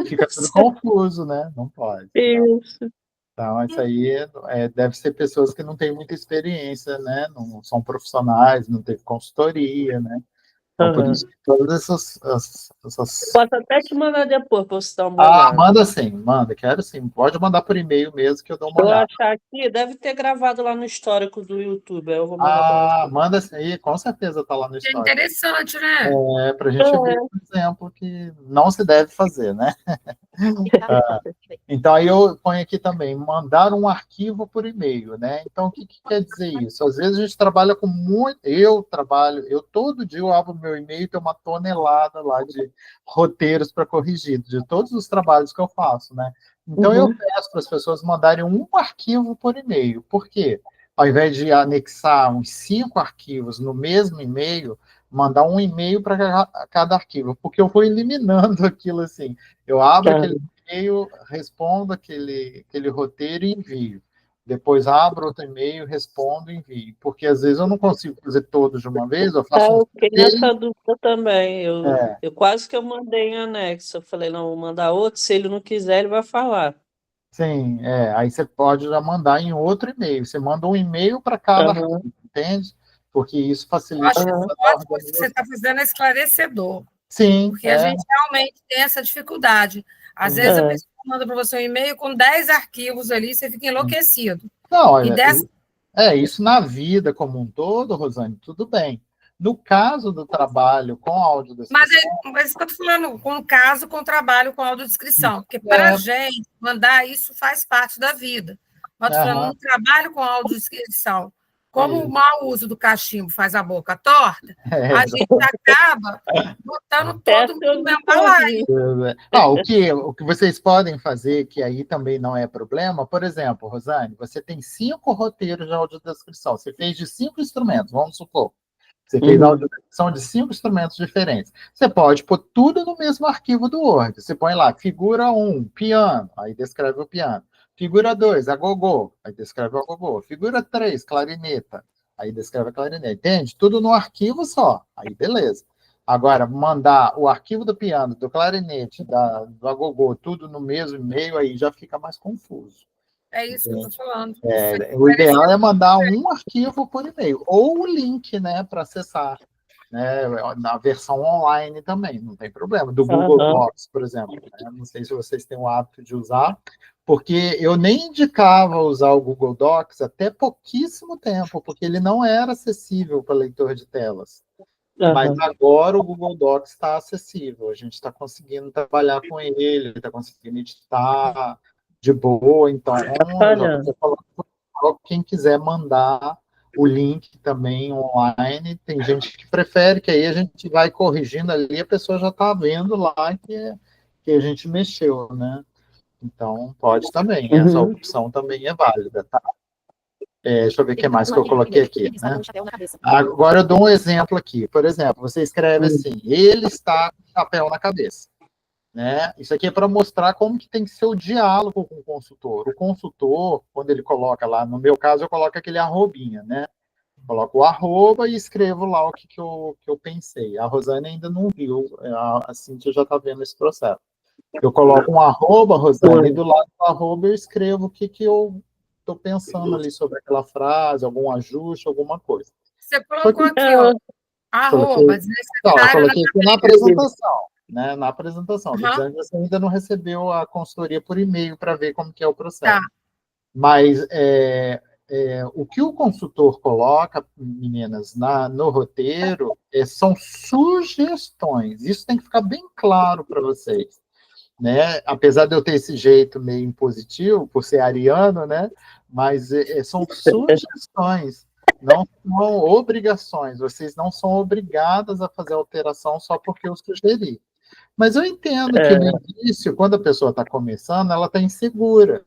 Fica tudo confuso, né? Não pode. Isso. Então, isso aí deve ser pessoas que não têm muita experiência, né? Não são profissionais, não teve consultoria, né? Então, por isso que todas essas... Posso até te mandar depois para você dar uma olhada. Manda sim, manda, quero sim. Pode mandar por e-mail mesmo que eu dou uma olhada. Eu achar aqui, deve ter gravado lá no histórico do YouTube, aí eu vou mandar manda sim, com certeza está lá no histórico. É interessante, né? Para a gente ver um exemplo que não se deve fazer, né? Então, aí eu ponho aqui também, mandar um arquivo por e-mail, né? Então, o que quer dizer isso? Às vezes a gente trabalha com muito... Eu todo dia eu abro meu e-mail e tem uma tonelada lá de roteiros para corrigir, de todos os trabalhos que eu faço, né? Então, eu peço para as pessoas mandarem um arquivo por e-mail. Por quê? Ao invés de anexar uns 5 arquivos no mesmo e-mail, mandar um e-mail para cada arquivo, porque eu vou eliminando aquilo assim. Eu abro aquele e-mail, respondo aquele roteiro e envio. Depois abro outro e-mail, respondo e envio. Porque às vezes eu não consigo fazer todos de uma vez, eu faço eu fiquei nessa dúvida também. Eu quase que eu mandei em anexo. Eu falei, não, vou mandar outro, se ele não quiser, ele vai falar. Sim, aí você pode já mandar em outro e-mail. Você manda um e-mail para cada arquivo, entende? Porque isso facilita. Ótimo, que você está fazendo esclarecedor. Sim. Porque a gente realmente tem essa dificuldade. Às vezes a pessoa manda para você um e-mail com 10 arquivos ali, você fica enlouquecido. Não, olha, isso na vida como um todo, Rosane, tudo bem. No caso do trabalho com audiodescrição... Mas isso que eu estou falando, com o trabalho com audiodescrição, porque para a gente, mandar isso faz parte da vida. Mas estou falando, no trabalho com audiodescrição, como o mau uso do cachimbo faz a boca torta, a gente acaba botando todo mundo na balaia. O que vocês podem fazer, que aí também não é problema, por exemplo, Rosane, você tem 5 roteiros de audiodescrição, você fez de 5 instrumentos, vamos supor. Você fez a audiodescrição de 5 instrumentos diferentes. Você pode pôr tudo no mesmo arquivo do Word. Você põe lá, figura 1, piano, aí descreve o piano. Figura 2, agogô, aí descreve o agogô. Figura 3, clarineta, aí descreve a clarineta. Entende? Tudo no arquivo só, aí beleza. Agora, mandar o arquivo do piano, do clarinete, do agogô, tudo no mesmo e-mail, aí já fica mais confuso. É isso que eu estou falando. O ideal é mandar um arquivo por e-mail, ou o link, né, para acessar, né, na versão online também, não tem problema. Do Google Docs, por exemplo. Né? Não sei se vocês têm o hábito de usar, porque eu nem indicava usar o Google Docs até pouquíssimo tempo, porque ele não era acessível para leitor de telas. Mas agora o Google Docs está acessível, a gente está conseguindo trabalhar com ele, está conseguindo editar de boa, então quem quiser mandar o link também online, tem gente que prefere, que aí a gente vai corrigindo ali, a pessoa já está vendo lá que a gente mexeu, né? Então, pode também, essa opção também é válida, tá? Deixa eu ver o que mais que eu coloquei aqui, né? Agora eu dou um exemplo aqui, por exemplo, você escreve assim, ele está com chapéu na cabeça. Né? Isso aqui é para mostrar como que tem que ser o diálogo com o consultor. O consultor, quando ele coloca lá, no meu caso, eu coloco aquele arrobinha, né? Coloco o arroba e escrevo lá o que eu pensei. A Rosane ainda não viu, a Cíntia já está vendo esse processo. Eu coloco um arroba, Rosane, e do lado do arroba eu escrevo o que eu estou pensando ali sobre aquela frase, algum ajuste, alguma coisa. Você colocou aqui, ó. Arroba, desnecessário. Coloquei aqui na apresentação. Né, na apresentação. Tô dizendo que você ainda não recebeu a consultoria por e-mail para ver como que é o processo. Tá. Mas o que o consultor coloca, meninas, no roteiro, são sugestões. Isso tem que ficar bem claro para vocês. Né? Apesar de eu ter esse jeito meio impositivo, por ser ariano, né? Mas são sugestões, não são obrigações. Vocês não são obrigadas a fazer alteração só porque eu sugeri. Mas eu entendo que no início, quando a pessoa está começando, ela está insegura.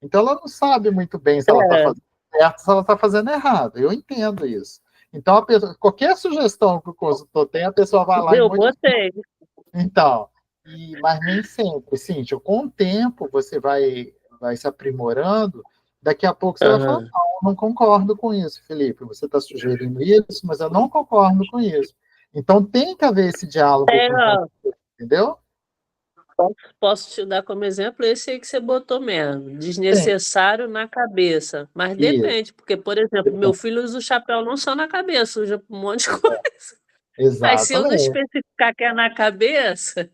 Então, ela não sabe muito bem se ela está fazendo certo, se ela está fazendo errado. Eu entendo isso. Então, qualquer sugestão que o consultor tem, a pessoa vai lá eu botei. Então, mas nem sempre. Cíntia, com o tempo, você vai se aprimorando, daqui a pouco você vai falar, não, eu não concordo com isso, Felipe. Você está sugerindo isso, mas eu não concordo com isso. Então, tem que haver esse diálogo com o consultor. Entendeu? Posso te dar como exemplo esse aí que você botou mesmo, desnecessário na cabeça. Mas depende, porque, por exemplo, meu filho usa o chapéu não só na cabeça, usa um monte de coisa. Exatamente. Mas se eu não especificar que é na cabeça...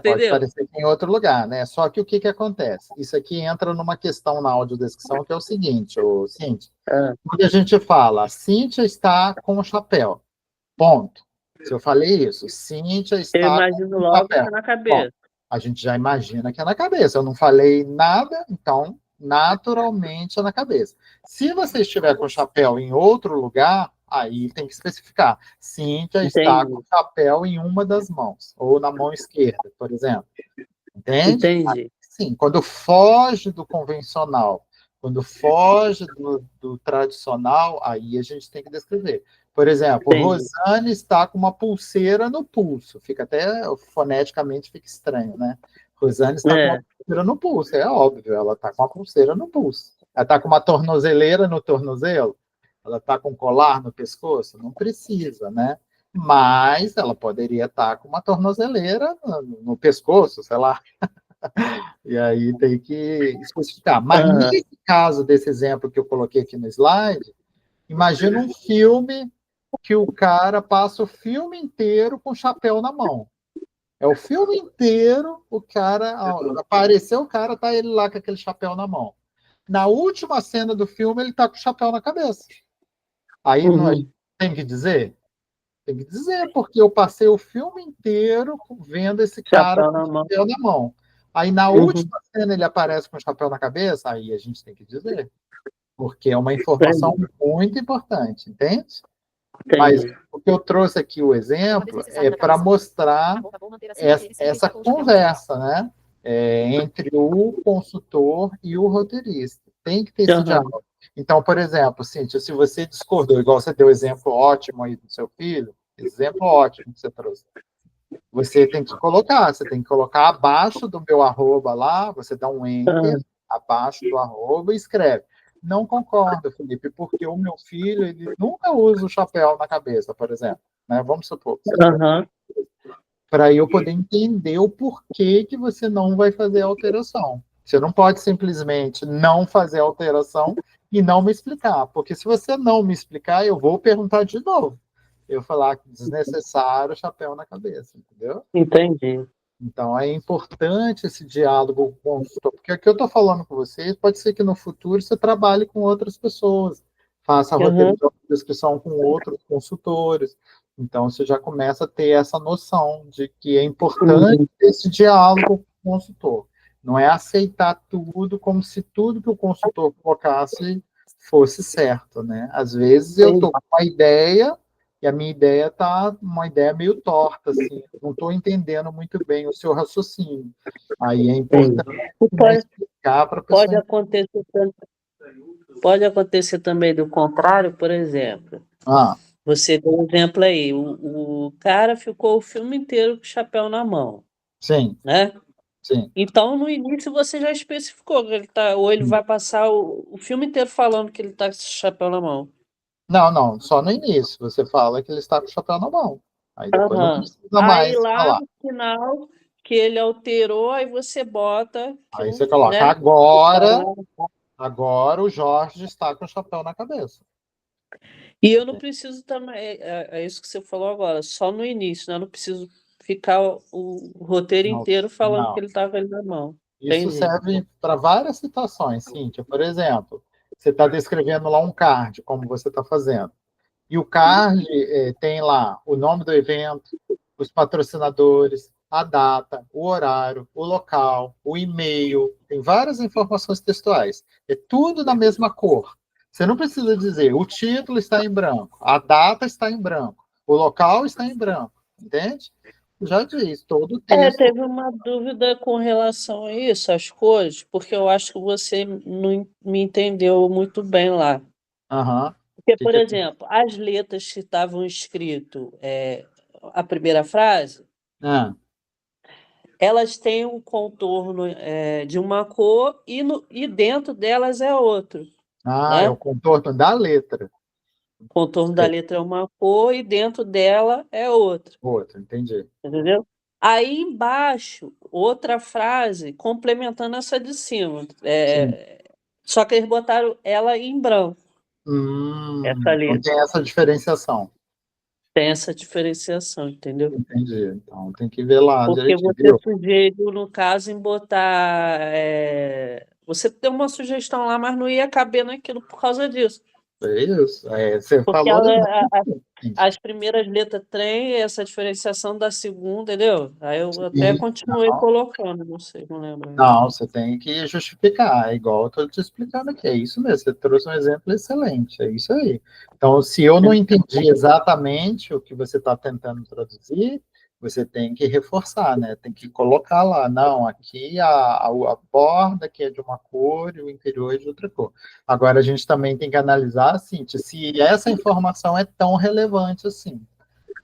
pode parecer que é em outro lugar, né? Só que o que acontece? Isso aqui entra numa questão na audiodescrição, que é o seguinte, Cíntia. Quando a gente fala, a Cíntia está com o chapéu, ponto. Se eu falei isso, Cíntia está. Eu imagino logo que é na cabeça. Bom, a gente já imagina que é na cabeça. Eu não falei nada, então, naturalmente é na cabeça. Se você estiver com o chapéu em outro lugar, aí tem que especificar. Cíntia está com o chapéu em uma das mãos, ou na mão esquerda, por exemplo. Entende? Entendi. Sim, quando foge do convencional, quando foge do tradicional, aí a gente tem que descrever. Por exemplo, Rosane está com uma pulseira no pulso. Fica até, foneticamente, fica estranho, né? Rosane está com uma pulseira no pulso. É óbvio, ela está com uma pulseira no pulso. Ela está com uma tornozeleira no tornozelo? Ela está com um colar no pescoço? Não precisa, né? Mas ela poderia estar com uma tornozeleira no pescoço, sei lá. E aí tem que especificar. Mas nesse caso desse exemplo que eu coloquei aqui no slide, imagina um filme que o cara passa o filme inteiro com o chapéu na mão. É o filme inteiro, o cara... Apareceu o cara, tá ele lá com aquele chapéu na mão. Na última cena do filme, ele tá com o chapéu na cabeça. Aí tem que dizer? Tem que dizer, porque eu passei o filme inteiro vendo esse cara com o chapéu na mão. Aí na última cena ele aparece com o chapéu na cabeça, aí a gente tem que dizer. Porque é uma informação muito importante, entende? Mas o que eu trouxe aqui, o exemplo, é para mostrar essa conversa, né? Entre o consultor e o roteirista. Tem que ter esse diálogo. Então, por exemplo, Cíntia, se você discordou, igual você deu exemplo ótimo aí do seu filho, exemplo ótimo que você trouxe. Você tem que colocar abaixo do meu arroba lá, você dá um enter, abaixo do arroba e escreve. Não concordo, Felipe, porque o meu filho ele nunca usa o chapéu na cabeça, por exemplo. Né? Vamos supor. Para eu poder entender o porquê que você não vai fazer a alteração. Você não pode simplesmente não fazer a alteração e não me explicar, porque se você não me explicar, eu vou perguntar de novo. Eu falar que desnecessário chapéu na cabeça, entendeu? Entendi. Então, é importante esse diálogo com o consultor, porque aqui eu estou falando com vocês, pode ser que no futuro você trabalhe com outras pessoas, faça a roteirização de descrição com outros consultores. Então, você já começa a ter essa noção de que é importante esse diálogo com o consultor. Não é aceitar tudo como se tudo que o consultor colocasse fosse certo, né? Às vezes eu estou com uma ideia e a minha ideia está uma ideia meio torta, assim, não estou entendendo muito bem o seu raciocínio. Aí é importante explicar para a pessoa. Pode acontecer também do contrário, por exemplo. Você deu um exemplo aí, o cara ficou o filme inteiro com o chapéu na mão. Sim. Né? Sim. Então, no início, você já especificou que ele tá, ou ele vai passar o filme inteiro falando que ele está com esse chapéu na mão. Não, só no início. Você fala que ele está com o chapéu na mão. Aí depois não precisa mais lá falar. No final, que ele alterou, aí você bota... Aí você coloca, agora o Jorge está com o chapéu na cabeça. E eu não preciso também, é isso que você falou agora, só no início, né? Eu não preciso ficar o roteiro inteiro falando que ele estava ali na mão. Isso Entendi. serve para várias situações, Cíntia. Por exemplo, você está descrevendo lá um card, como você está fazendo. E o card tem lá o nome do evento, os patrocinadores, a data, o horário, o local, o e-mail, tem várias informações textuais. É tudo na mesma cor. Você não precisa dizer o título está em branco, a data está em branco, o local está em branco, entende? Já diz, todo o texto. Teve uma dúvida com relação a isso, as cores, porque eu acho que você não me entendeu muito bem lá. Uhum. Porque, por exemplo, as letras que estavam escritas, a primeira frase, elas têm um contorno de uma cor e dentro delas é outro. Né? É o contorno da letra. O contorno da letra é uma cor e dentro dela é outra. Outra, entendi. Entendeu? Aí embaixo, outra frase complementando essa de cima. Só que eles botaram ela em branco. Essa letra. Então tem essa diferenciação. Tem essa diferenciação, entendeu? Entendi. Então tem que ver lá. Porque você sugeriu, no caso, em botar. Você deu uma sugestão lá, mas não ia caber naquilo por causa disso. É isso. Você Porque falou. as primeiras letras têm essa diferenciação da segunda, entendeu? Aí eu até continuei colocando, não lembro. Não, você tem que justificar, é igual eu estou te explicando aqui, é isso mesmo, você trouxe um exemplo excelente, é isso aí. Então, se eu não entendi exatamente o que você está tentando traduzir, você tem que reforçar, né? Tem que colocar lá, não, aqui a borda que é de uma cor e o interior é de outra cor. Agora, a gente também tem que analisar, assim, se essa informação é tão relevante assim.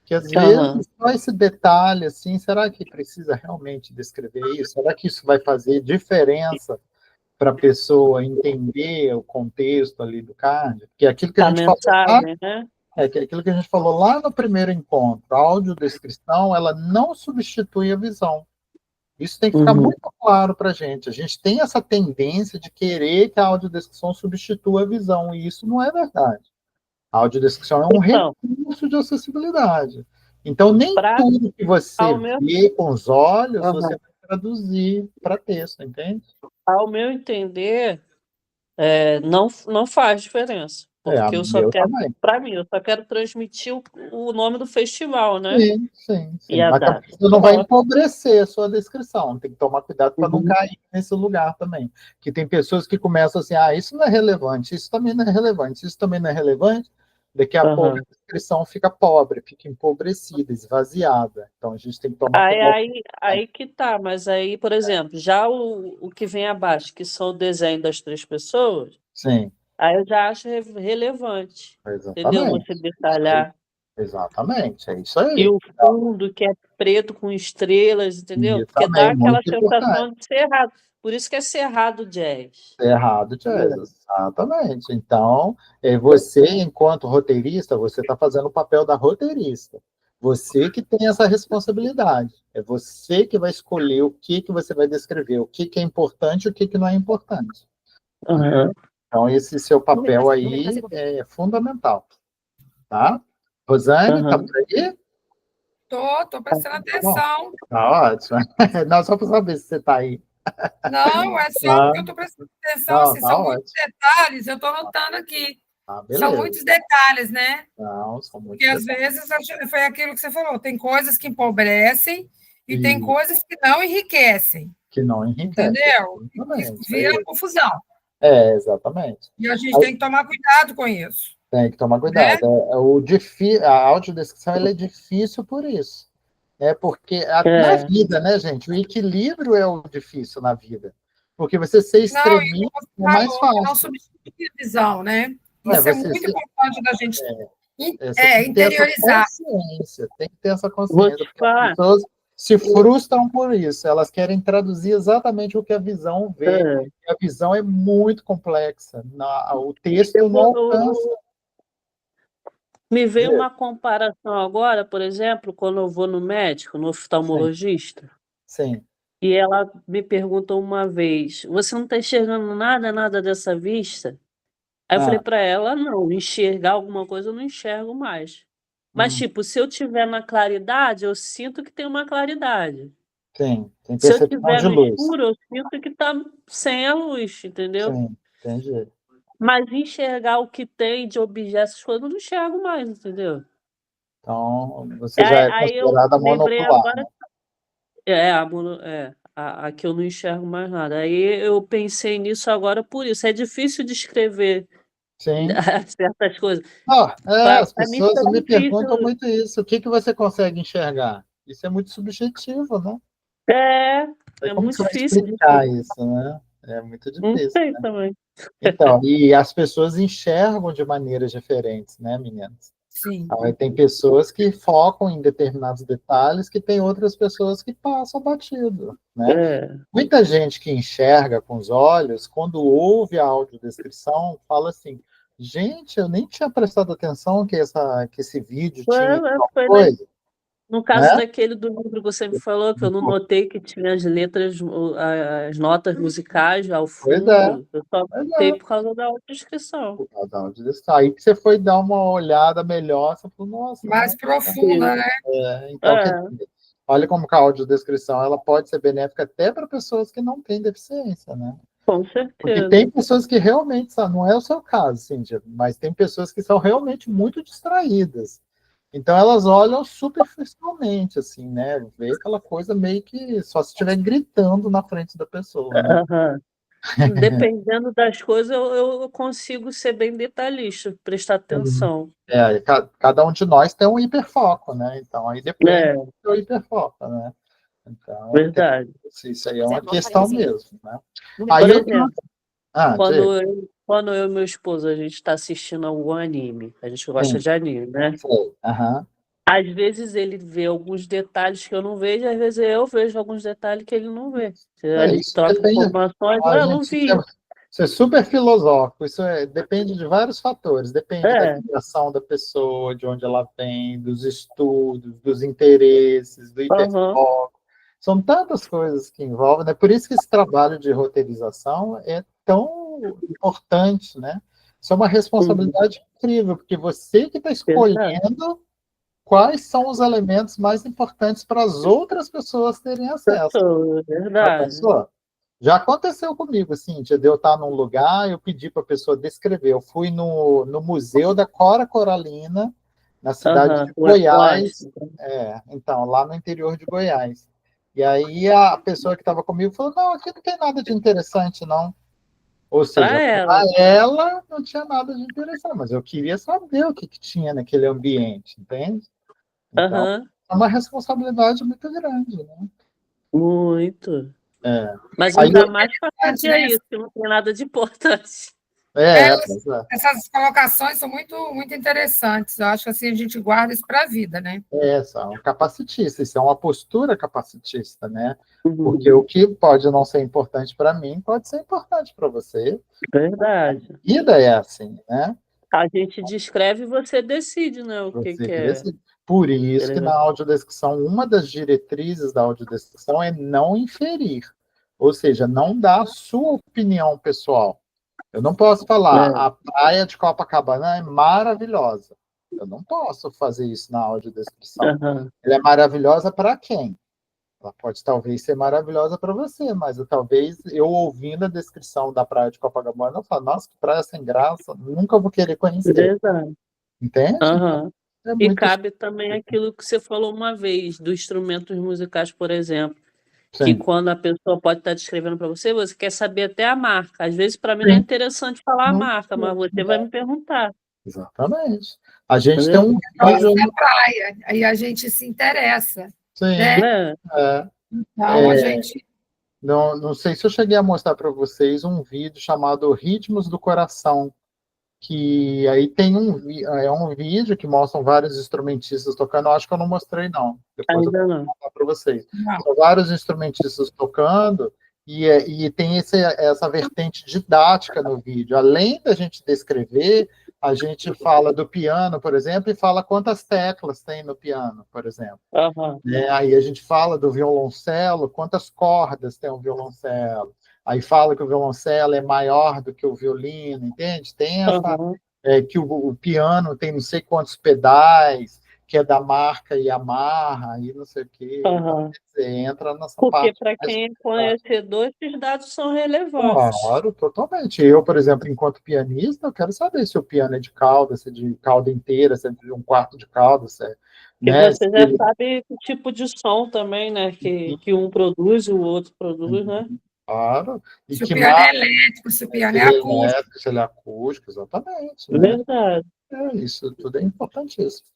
Que às vezes só esse detalhe, assim, será que precisa realmente descrever isso? Será que isso vai fazer diferença para a pessoa entender o contexto ali do card? Porque aquilo que a gente falou lá, né? que aquilo que a gente falou lá no primeiro encontro, a audiodescrição, ela não substitui a visão. Isso tem que ficar muito claro para a gente. A gente tem essa tendência de querer que a audiodescrição substitua a visão, e isso não é verdade. A audiodescrição é um recurso de acessibilidade. Então, nem tudo que você vê com os olhos, você vai traduzir para texto, entende? Ao meu entender, não faz diferença. Porque eu só quero, para mim, eu só quero transmitir o nome do festival, né? Sim. Mas você não vai empobrecer a sua descrição. Tem que tomar cuidado para não cair nesse lugar também. Que tem pessoas que começam assim, isso não é relevante, isso também não é relevante, isso também não é relevante. Daqui a pouco a descrição fica pobre, fica empobrecida, esvaziada. Então a gente tem que tomar cuidado. Aí que tá, mas aí, por exemplo, já o que vem abaixo, que são o desenho das 3 pessoas, sim. Aí eu já acho relevante. Exatamente. Entendeu? Você detalhar. Exatamente, é isso aí. E o fundo, que é preto com estrelas, entendeu? Porque dá aquela sensação de ser errado. Por isso que é Cerrado Jazz. Cerrado Jazz, exatamente. Então, você, enquanto roteirista, você está fazendo o papel da roteirista. Você que tem essa responsabilidade. É você que vai escolher o que você vai descrever, o que é importante e o que não é importante. Então, esse seu papel aí é fundamental. Tá? Rosane, tá por aí? Tô prestando atenção. Tá ótimo. Não, só para saber se você tá aí. Não, é só porque eu estou prestando atenção, assim, são muitos detalhes, eu estou anotando aqui. São muitos detalhes, né? Não, são muitos detalhes. Porque, às vezes, foi aquilo que você falou, tem coisas que empobrecem e tem coisas que não enriquecem. Que não enriquecem. Entendeu? Vira confusão. Exatamente. E a gente tem que tomar cuidado com isso. Tem que tomar cuidado. A audiodescrição ela é difícil por isso. Porque na vida, né, gente, o equilíbrio é o difícil na vida. Porque você ser extremista é mais fácil. Não substitui a visão, né? Isso é muito importante da gente interiorizar. Tem que ter essa consciência. Porque as pessoas se frustram por isso. Elas querem traduzir exatamente o que a visão vê. A visão é muito complexa. O texto não alcança. Me veio uma comparação agora, por exemplo, quando eu vou no médico, no oftalmologista. Sim. E ela me perguntou uma vez: você não está enxergando nada dessa vista? Aí eu falei para ela, não, enxergar alguma coisa eu não enxergo mais. Mas, tipo, se eu tiver na claridade, eu sinto que tem uma claridade. Sim, tem Se eu percepção tiver de no luz. escuro, eu sinto que tá sem a luz, entendeu? Sim, entendi. Mas enxergar o que tem de objetos, essas coisas, eu não enxergo mais, entendeu? Então, você já é Aí eu considerada lembrei monocular, agora, a que eu não enxergo mais nada. Aí eu pensei nisso agora por isso. É difícil descrever Sim. certas coisas. As Para mim pessoas fica me perguntam difícil. muito isso. O que você consegue enxergar? Isso é muito subjetivo, né? É Como que muito você vai difícil de explicar isso, né? É muito Não difícil, sei né? também. Então, e as pessoas enxergam de maneiras diferentes, né, meninas? Sim. Aí tem pessoas que focam em determinados detalhes, que tem outras pessoas que passam batido, né? Muita gente que enxerga com os olhos, quando ouve a audiodescrição, fala assim, gente, eu nem tinha prestado atenção que esse vídeo tinha tal coisa. No caso Né? daquele do livro que você me falou, que eu não notei que tinha as letras, as notas musicais ao Pois é. fundo, eu só notei por causa da audiodescrição. Aí que você foi dar uma olhada melhor, você falou, nossa. Mais profunda, né? Então, olha como que a audiodescrição ela pode ser benéfica até para pessoas que não têm deficiência, né? Com certeza. Porque tem pessoas que realmente, não é o seu caso, Cíntia, mas tem pessoas que são realmente muito distraídas. Então elas olham superficialmente, assim, né? Vê aquela coisa meio que só se estiver gritando na frente da pessoa, né? Dependendo das coisas, eu consigo ser bem detalhista, prestar atenção. Cada um de nós tem um hiperfoco, né? Então aí depende do seu hiperfoco, né? Então, verdade. Isso aí é uma questão mesmo, né? Por exemplo, quando eu e meu esposo a gente está assistindo algum anime, a gente gosta de anime, né? Às vezes ele vê alguns detalhes que eu não vejo, às vezes eu vejo alguns detalhes que ele não vê. A gente troca informações, eu não vi. Isso é super filosófico, depende de vários fatores, depende da criação da pessoa, de onde ela vem, dos estudos, dos interesses, do hiperfoco. São tantas coisas que envolvem, né? Por isso que esse trabalho de roteirização é tão importante, né? Isso é uma responsabilidade incrível, porque você que está escolhendo quais são os elementos mais importantes para as outras pessoas terem acesso. Verdade. Já aconteceu comigo, Cíntia, de eu estar num lugar, eu pedi para a pessoa descrever. Eu fui no Museu da Cora Coralina, na cidade de Goiás. Então, lá no interior de Goiás. E aí a pessoa que estava comigo falou, não, aqui não tem nada de interessante, não. Ou seja, para ela não tinha nada de interessante, mas eu queria saber o que tinha naquele ambiente, entende? Então, é uma responsabilidade muito grande, né? Muito. Mas ainda mais para fazer isso, que não tem nada de importante. Essas colocações são muito, muito interessantes. Eu acho que assim a gente guarda isso para a vida, né? São capacitistas, isso é uma postura capacitista, né? Porque o que pode não ser importante para mim pode ser importante para você. Verdade. A vida é assim, né? A gente descreve e você decide, né? O que é. Por isso que na audiodescrição, uma das diretrizes da audiodescrição é não inferir. Ou seja, não dar a sua opinião pessoal. Eu não posso falar, a praia de Copacabana é maravilhosa. Eu não posso fazer isso na audiodescrição. Ela é maravilhosa para quem? Ela pode talvez ser maravilhosa para você, mas talvez eu ouvindo a descrição da praia de Copacabana, eu falo, nossa, que praia sem graça, nunca vou querer conhecer. Verdade. Entende? E cabe também aquilo que você falou uma vez, dos instrumentos musicais, por exemplo. Que quando a pessoa pode estar descrevendo para você, você quer saber até a marca. Às vezes, para mim, não é interessante falar a marca, mas você vai me perguntar. Exatamente. A gente tem um vídeo na praia, aí a gente se interessa. Sim. Né? Então, a gente... Não sei se eu cheguei a mostrar para vocês um vídeo chamado Ritmos do Coração, que aí tem um vídeo que mostram vários instrumentistas tocando. Eu acho que eu não mostrei, não. Depois eu vou mostrar para vocês. São vários instrumentistas tocando e tem essa vertente didática no vídeo. Além da gente descrever, a gente fala do piano, por exemplo, e fala quantas teclas tem no piano, por exemplo. Aí a gente fala do violoncelo, quantas cordas tem um violoncelo. aí fala que o violoncelo é maior do que o violino, entende? Tem essa, que o piano tem não sei quantos pedais, que é da marca Yamaha, e não sei o quê. Então, entra nessa Porque, parte. para quem é conhecedor, esses dados são relevantes. Claro, totalmente. Eu, por exemplo, enquanto pianista, eu quero saber se o piano é de cauda, se é de cauda inteira, se é de um quarto de cauda, se é, E né? você já sabe o tipo de som também, né? Que um produz e o outro produz, né? Claro. E se o piano é elétrico, se o piano é acústico. Se ele é acústico, exatamente. Né? Verdade. Isso tudo é importantíssimo.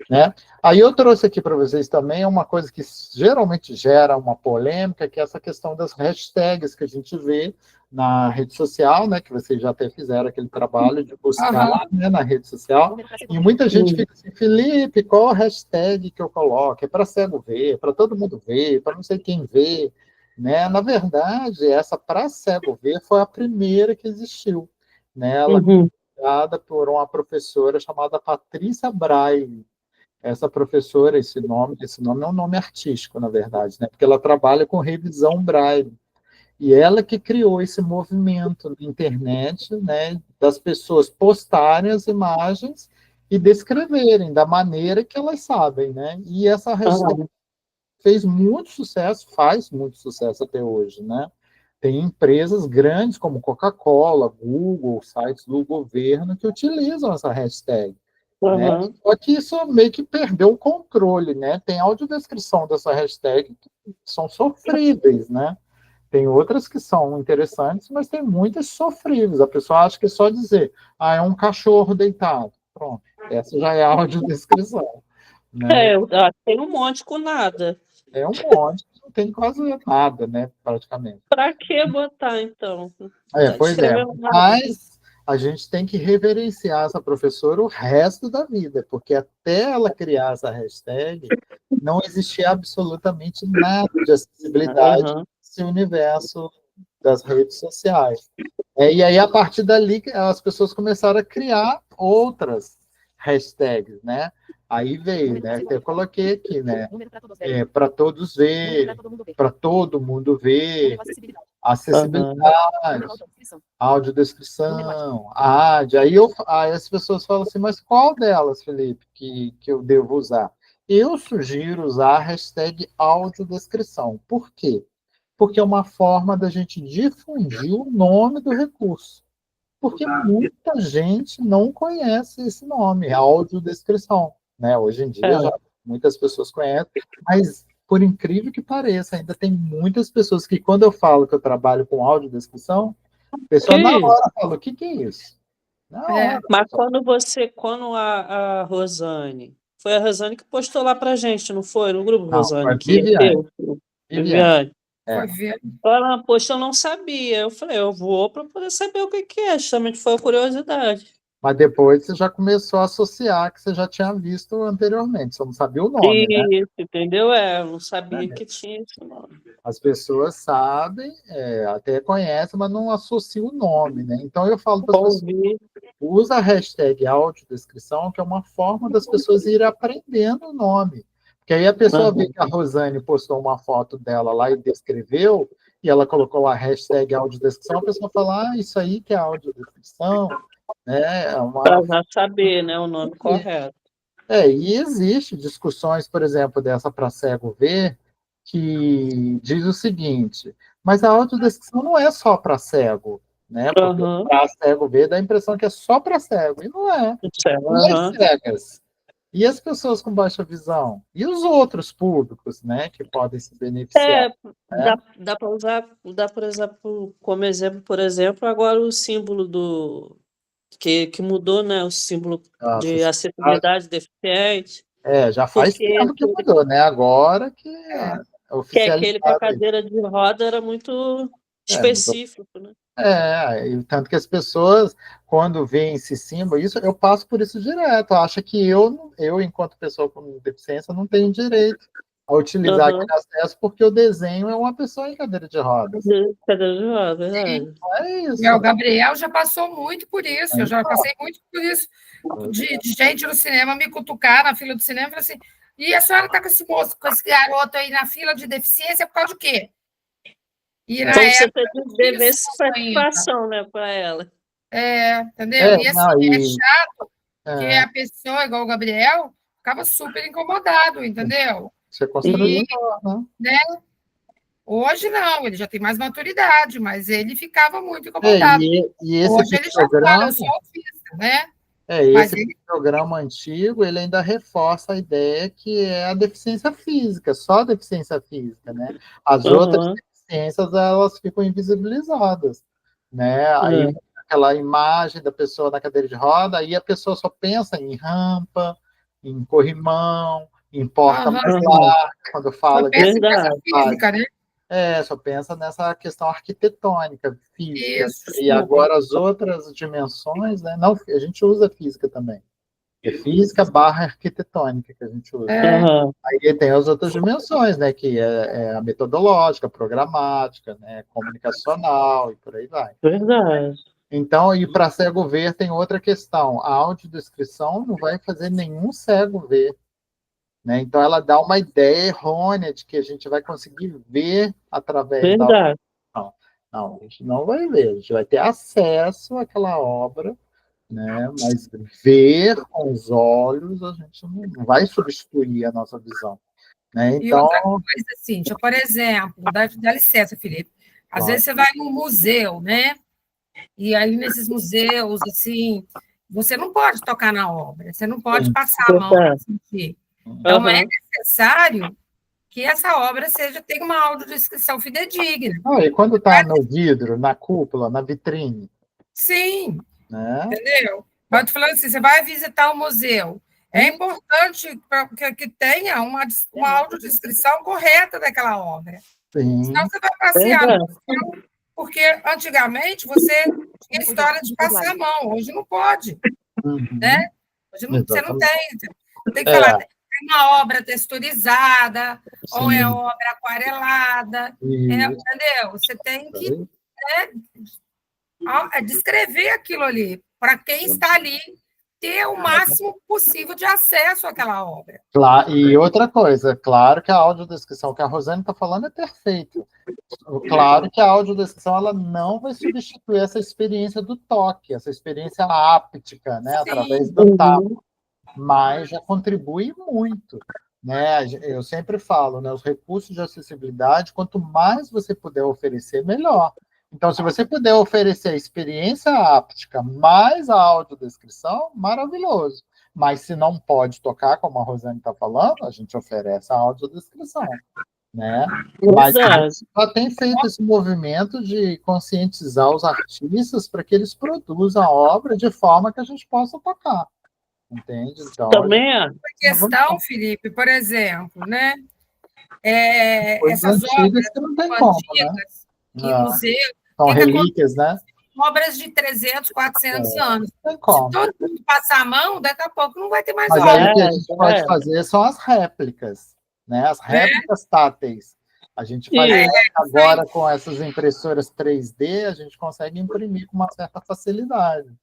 Né? Aí eu trouxe aqui para vocês também uma coisa que geralmente gera uma polêmica, que é essa questão das hashtags que a gente vê na rede social, né? Que vocês já até fizeram aquele trabalho de buscar, né, na rede social. E muita gente fica assim, Felipe, qual a hashtag que eu coloco? É para cego ver, para todo mundo ver, para não sei quem ver. Né? Na verdade, essa para cego ver foi a primeira que existiu. Né? Ela foi criada por uma professora chamada Patrícia Braille. Essa professora, esse nome é um nome artístico, na verdade, né? Porque ela trabalha com revisão Braille. E ela que criou esse movimento na internet, né, das pessoas postarem as imagens e descreverem da maneira que elas sabem, né? E essa hashtag fez muito sucesso, faz muito sucesso até hoje, né? Tem empresas grandes como Coca-Cola, Google, sites do governo que utilizam essa hashtag. Né? Só que isso meio que perdeu o controle, né? Tem audiodescrição dessa hashtag que são sofríveis, né? Tem outras que são interessantes, mas tem muitas sofríveis. A pessoa acha que é só dizer, é um cachorro deitado. Pronto, essa já é a audiodescrição. Né? Tem um monte com nada. É um monte, não tem quase nada, né? Praticamente. Para que botar, então? Pois é. Mas a gente tem que reverenciar essa professora o resto da vida, porque até ela criar essa hashtag, não existia absolutamente nada de acessibilidade nesse universo das redes sociais. E aí, a partir dali, as pessoas começaram a criar outras hashtags, né? Aí veio, né? Eu coloquei aqui, né? Para todos ver, para todo mundo ver, acessibilidade, audiodescrição, AD. Aí as pessoas falam assim, mas qual delas, Felipe, que eu devo usar? Eu sugiro usar a hashtag audiodescrição. Por quê? Porque é uma forma da gente difundir o nome do recurso. Porque muita gente não conhece esse nome, audiodescrição. Né? Hoje em dia, muitas pessoas conhecem, mas, por incrível que pareça, ainda tem muitas pessoas que, quando eu falo que eu trabalho com audiodescrição, a pessoa na hora fala, o que é isso? Mas quando a Rosane, foi a Rosane que postou lá pra gente, não foi? No grupo, Rosane? Viviane. Ela postou, eu não sabia. Eu falei, eu vou para poder saber o que é. Justamente foi a curiosidade. Mas depois você já começou a associar que você já tinha visto anteriormente, você não sabia o nome, né? Isso, entendeu? Eu não sabia que tinha esse nome. As pessoas sabem, até conhecem, mas não associam o nome, né? Então eu falo para as pessoas, usa a hashtag audiodescrição, que é uma forma das pessoas irem aprendendo o nome. Porque aí a pessoa vê que a Rosane postou uma foto dela lá e descreveu, e ela colocou a hashtag audiodescrição, a pessoa fala, isso aí que é audiodescrição, né? Para já saber, né, o nome correto. E existe discussões, por exemplo, dessa para cego ver, que diz o seguinte, mas a audiodescrição não é só para cego, né? Porque para cego ver dá a impressão que é só para cego, e não é. E as cegas? E as pessoas com baixa visão? E os outros públicos, né, que podem se beneficiar? Dá para usar, como exemplo, por exemplo, agora o símbolo que mudou, né, o símbolo de acessibilidade deficiente. Já faz tempo que mudou, né? Agora que aquele com a cadeira de roda era muito específico, né? E tanto que as pessoas, quando veem esse símbolo, eu passo por isso direto. Acho que eu, enquanto pessoa com deficiência, não tenho direito a utilizar aquele acesso, porque o desenho é uma pessoa em cadeira de rodas. Cadeira de rodas, verdade. É isso. O Gabriel já passou muito por isso, eu já passei muito por isso, de gente no cinema me cutucar na fila do cinema e falar assim, e a senhora está com esse moço, com esse garoto aí na fila de deficiência por causa de quê? E na Então você época tem que dever satisfação, né, para ela. Entendeu? E assim, é chato que a pessoa, igual o Gabriel, ficava super incomodado, entendeu? Você construiu, né? Hoje não, ele já tem mais maturidade, mas ele ficava muito incomodado. Hoje ele já fala, eu sou autista, né? Esse programa antigo, ele ainda reforça a ideia que é a deficiência física, só a deficiência física, né? As outras deficiências, elas ficam invisibilizadas, né? Aí, aquela imagem da pessoa na cadeira de roda, aí a pessoa só pensa em rampa, em corrimão, em porta mais larga, quando fala de física, né? Só pensa nessa questão arquitetônica, física. E agora as outras dimensões, né? Não, a gente usa física também. É física / arquitetônica que a gente usa. Aí tem as outras dimensões, né? Que é a metodológica, programática, né? Comunicacional e por aí vai. Verdade. Então, e para cego ver tem outra questão. A audiodescrição não vai fazer nenhum cego ver. Né? Então, ela dá uma ideia errônea de que a gente vai conseguir ver através da audição. Não, a gente não vai ver, a gente vai ter acesso àquela obra, né? Mas ver com os olhos, a gente não vai substituir a nossa visão. Né? Então... E outra coisa, Cíntia, por exemplo, dá licença, Felipe, às vezes você vai num museu, né? E aí, nesses museus, assim, você não pode tocar na obra, você não pode passar a mão para sentir. Então, é necessário que essa obra tenha uma audiodescrição fidedigna. E quando está no vidro, na cúpula, na vitrine? Sim, entendeu? Mas eu tô falando assim, você vai visitar o museu, é importante que tenha uma audiodescrição correta daquela obra. Senão você vai passear no museu, porque antigamente você tinha história de passar a mão, hoje não pode. Né? Hoje você não tem. Tem que falar... É uma obra texturizada, ou é obra aquarelada, entendeu? Você tem que descrever aquilo ali, para quem está ali ter o máximo possível de acesso àquela obra. Claro, e outra coisa, claro que a audiodescrição que a Rosane está falando é perfeita. Claro que a audiodescrição ela não vai substituir essa experiência do toque, essa experiência áptica, né, através do tato. Mas já contribui muito, né? Eu sempre falo, né? Os recursos de acessibilidade, quanto mais você puder oferecer, melhor. Então, se você puder oferecer a experiência áptica mais a audiodescrição, maravilhoso. Mas se não pode tocar, como a Rosane está falando, a gente oferece a audiodescrição, né? Mas a gente já tem feito esse movimento de conscientizar os artistas para que eles produzam a obra de forma que a gente possa tocar. Entende? Então, também é. A questão, Felipe, por exemplo, né? Essas obras que não tem como, antigas, que o museu... São relíquias, né? Obras de 300, 400 anos. Não tem como. Se todo mundo passar a mão, daqui a pouco não vai ter mais obra. obra. Mas aí o que a gente pode fazer são as réplicas, né? As réplicas táteis. A gente faz agora com essas impressoras 3D, a gente consegue imprimir com uma certa facilidade.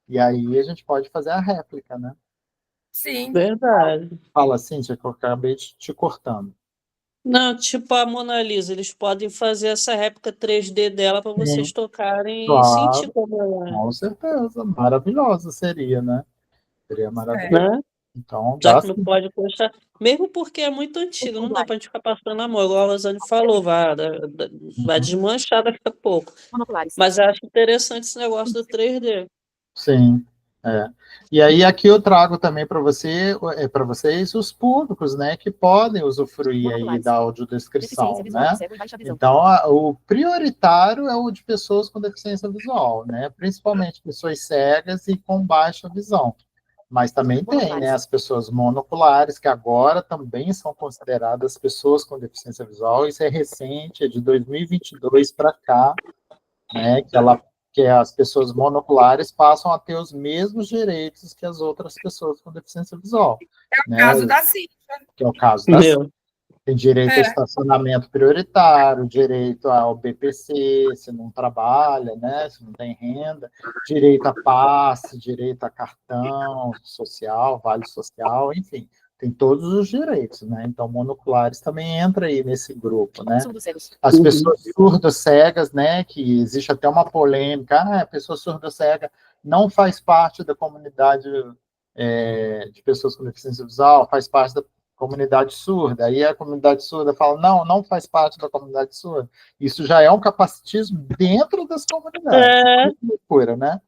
E aí a gente pode fazer a réplica, né? Sim. Verdade. Fala, Cíntia, que eu acabei te cortando. Não, tipo a Mona Lisa, eles podem fazer essa réplica 3D dela para vocês tocarem e sentir como ela é. Com certeza, maravilhosa seria, né? Seria maravilhoso. Né? Então, já que não pode postar, mesmo porque é muito antigo, não dá para a gente ficar passando a mão, igual a Rosane falou, vai desmanchar daqui a pouco. Mas eu acho interessante esse negócio do 3D. Sim. E aí aqui eu trago também para vocês os públicos, né, que podem usufruir aí da audiodescrição, né? Então, o prioritário é o de pessoas com deficiência visual, né? Principalmente pessoas cegas e com baixa visão. Mas também tem, né, as pessoas monoculares, que agora também são consideradas pessoas com deficiência visual. Isso é recente, é de 2022 para cá, né, que as pessoas monoculares passam a ter os mesmos direitos que as outras pessoas com deficiência visual. É o caso da Cíntia. Que é o caso da Cíntia. Tem direito a estacionamento prioritário, direito ao BPC, se não trabalha, né, se não tem renda, direito a passe, direito a cartão social, vale social, enfim, tem todos os direitos, né? Então, monoculares também entra aí nesse grupo, né? As pessoas surdo-cegas, né? Que existe até uma polêmica, a pessoa surdo-cega não faz parte da comunidade de pessoas com deficiência visual, faz parte da comunidade surda. Aí a comunidade surda fala, não faz parte da comunidade surda. Isso já é um capacitismo dentro das comunidades. Que loucura, né?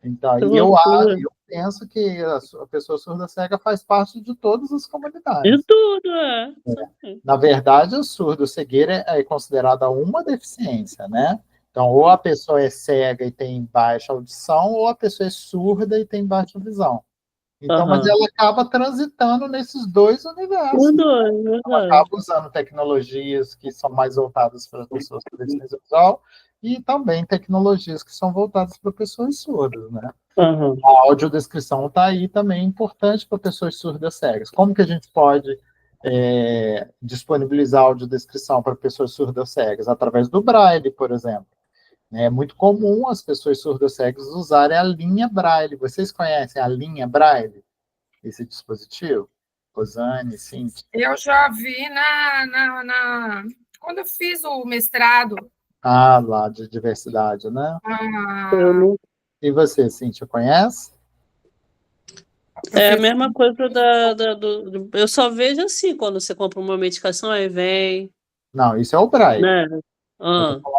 Então, e eu penso que a pessoa surda-cega faz parte de todas as comunidades. De tudo, Na verdade, o surdo-cegueira é considerada uma deficiência, né? Então, ou a pessoa é cega e tem baixa audição, ou a pessoa é surda e tem baixa visão. Então, mas ela acaba transitando nesses dois universos. Ela acaba usando tecnologias que são mais voltadas para pessoas com deficiência visual e também tecnologias que são voltadas para pessoas surdas, né? A audiodescrição está aí também importante para pessoas surdas cegas. Como que a gente pode disponibilizar a audiodescrição para pessoas surdas cegas? Através do Braille, por exemplo. É muito comum as pessoas surdas-cegas usarem a linha Braille. Vocês conhecem a linha Braille? Esse dispositivo? Rosane, Cíntia? Eu já vi quando eu fiz o mestrado. Lá de diversidade, né? E você, Cíntia, conhece? É a mesma coisa eu só vejo assim, quando você compra uma medicação, aí vem... Não, isso é o Braille. Né?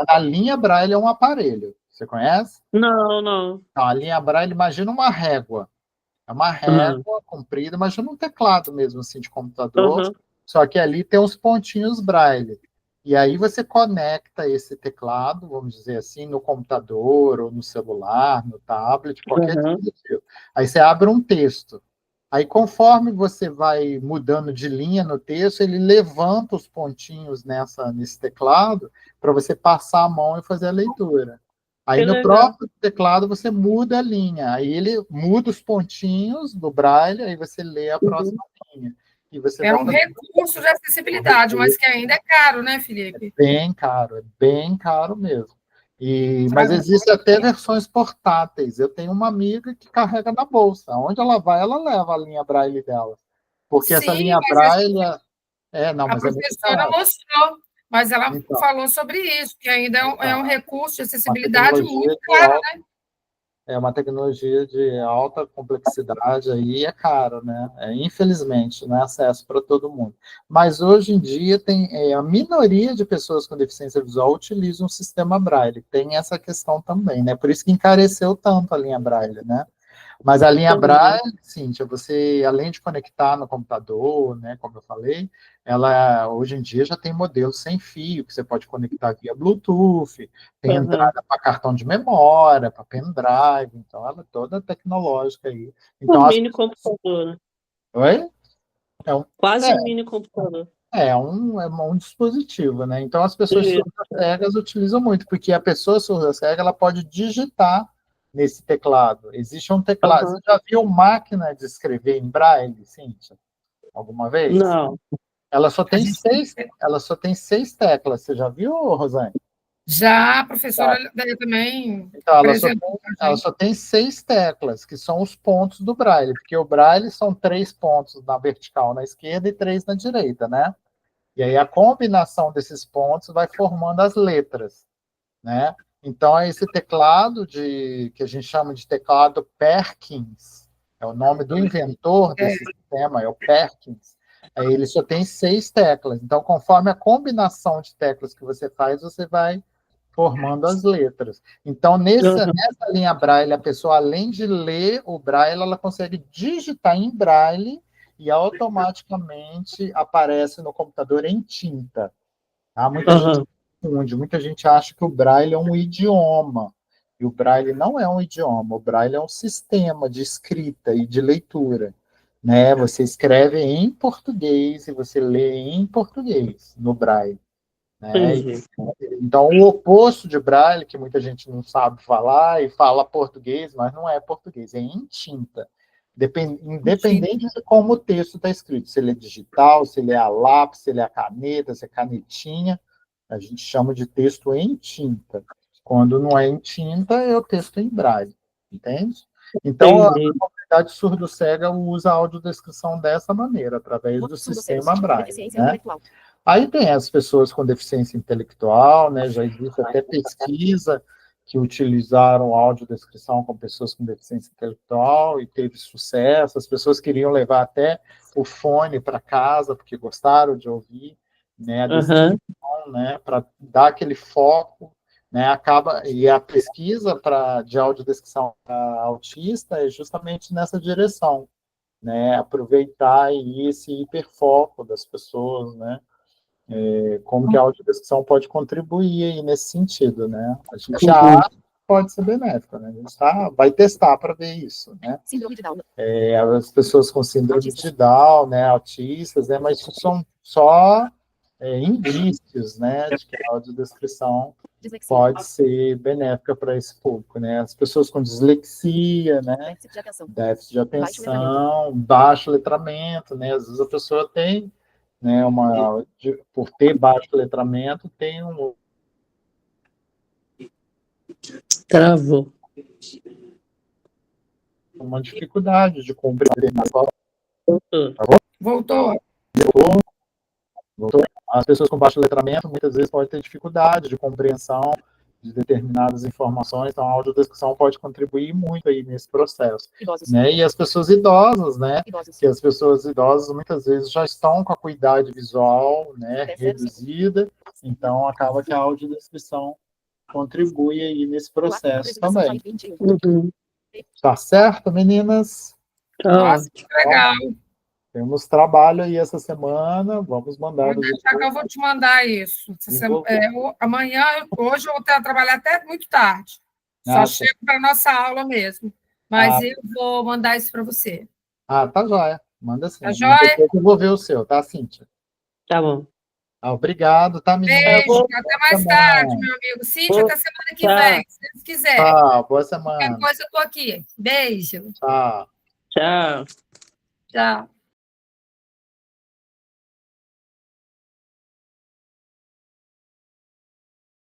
A linha Braille é um aparelho. Você conhece? Não. A linha Braille, imagina uma régua. É uma régua comprida, imagina um teclado mesmo, assim, de computador. Só que ali tem uns pontinhos Braille. E aí você conecta esse teclado, vamos dizer assim, no computador, ou no celular, no tablet, qualquer dispositivo. Aí você abre um texto. Aí, conforme você vai mudando de linha no texto, ele levanta os pontinhos nesse teclado para você passar a mão e fazer a leitura. Aí, no próprio teclado, você muda a linha. Aí, ele muda os pontinhos do Braille, aí você lê a próxima linha. E você um recurso de acessibilidade, mas que ainda é caro, né, Felipe? É bem caro mesmo. Mas existem até versões portáteis. Eu tenho uma amiga que carrega na bolsa. Onde ela vai, ela leva a linha Braille dela. Porque essa linha Braille... a professora mostrou, mas ela falou sobre isso, que ainda é um recurso de acessibilidade muito caro, né? É uma tecnologia de alta complexidade aí, é caro, né? Infelizmente, não é acesso para todo mundo. Mas hoje em dia tem a minoria de pessoas com deficiência visual utilizam o sistema Braille. Tem essa questão também, né? Por isso que encareceu tanto a linha Braille, né? Mas a linha Braille, Cíntia, você, além de conectar no computador, né, como eu falei, ela, hoje em dia, já tem modelos sem fio, que você pode conectar via Bluetooth, tem entrada para cartão de memória, para pendrive, então ela é toda tecnológica aí. Então, mini computador, né? Oi? Quase um mini computador. É um dispositivo, né? Então, as pessoas surdas-cegas utilizam muito, porque a pessoa surda-cega, ela pode digitar nesse teclado. Existe um teclado. Você já viu máquina de escrever em Braille, Cíntia? Alguma vez? Não. Ela só tem seis teclas. Você já viu, Rosane? Já, a professora também. Então, ela só tem 6 teclas, que são os pontos do Braille, porque o Braille são 3 pontos na vertical na esquerda e 3 na direita, né? E aí a combinação desses pontos vai formando as letras, né? Então, é esse teclado que a gente chama de teclado Perkins, é o nome do inventor desse sistema, é o Perkins. Aí ele só tem 6 teclas. Então, conforme a combinação de teclas que você faz, você vai formando as letras. Então, nessa linha Braille, a pessoa, além de ler o Braille, ela consegue digitar em Braille e automaticamente aparece no computador em tinta. Tá? Muita gente acha que o Braille é um idioma, e o Braille não é um idioma, o Braille é um sistema de escrita e de leitura. Né? Você escreve em português e você lê em português no Braille. Né? Então, o oposto de Braille, que muita gente não sabe falar e fala português, mas não é português, é em tinta. Independente de como o texto está escrito, se ele é digital, se ele é a lápis, se ele é a caneta, se é canetinha, a gente chama de texto em tinta. Quando não é em tinta, é o texto em Braille, entende? Então, a comunidade comunidade surdo-cega usa a audiodescrição dessa maneira, através do sistema Braille. Né? Aí tem as pessoas com deficiência intelectual, né? Já existe até pesquisa que utilizaram audiodescrição com pessoas com deficiência intelectual e teve sucesso. As pessoas queriam levar até o fone para casa, porque gostaram de ouvir, né, a descrição, né, para dar aquele foco, né, e a pesquisa de audiodescrição para autista é justamente nessa direção, né, aproveitar aí esse hiperfoco das pessoas, né, como que a audiodescrição pode contribuir aí nesse sentido, né? A gente acha que pode ser benéfica, né? A gente vai testar para ver isso, né? Síndrome de Down. As pessoas com síndrome de Down, né, autistas, né, mas isso são só indícios, né, de que a audiodescrição pode ser benéfica para esse público, né? As pessoas com dislexia, né, déficit de atenção, baixo letramento, né? Às vezes a pessoa tem, né, por ter baixo letramento, tem Travou. uma dificuldade de compreender. Voltou. As pessoas com baixo letramento muitas vezes podem ter dificuldade de compreensão de determinadas informações, então a audiodescrição pode contribuir muito aí nesse processo. Né? E as pessoas idosas, né? Que as pessoas idosas muitas vezes já estão com a acuidade visual, né, reduzida, então acaba que a audiodescrição contribui aí nesse processo também. Tá certo, meninas? Nossa, que legal. Temos trabalho aí essa semana, vamos mandar. Eu vou te mandar isso. Amanhã, hoje eu vou trabalhar até muito tarde. Só chego para a nossa aula mesmo. Mas eu vou mandar isso para você. Tá joia. Manda sim. Tá joia? Eu vou ver o seu, tá, Cíntia? Tá bom. Obrigado, tá, menina? Beijo, até mais tarde, meu amigo. Cíntia, até semana que vem, se Deus quiser. Boa semana. Qualquer coisa, eu tô aqui. Beijo. Tchau. Tchau. Tchau.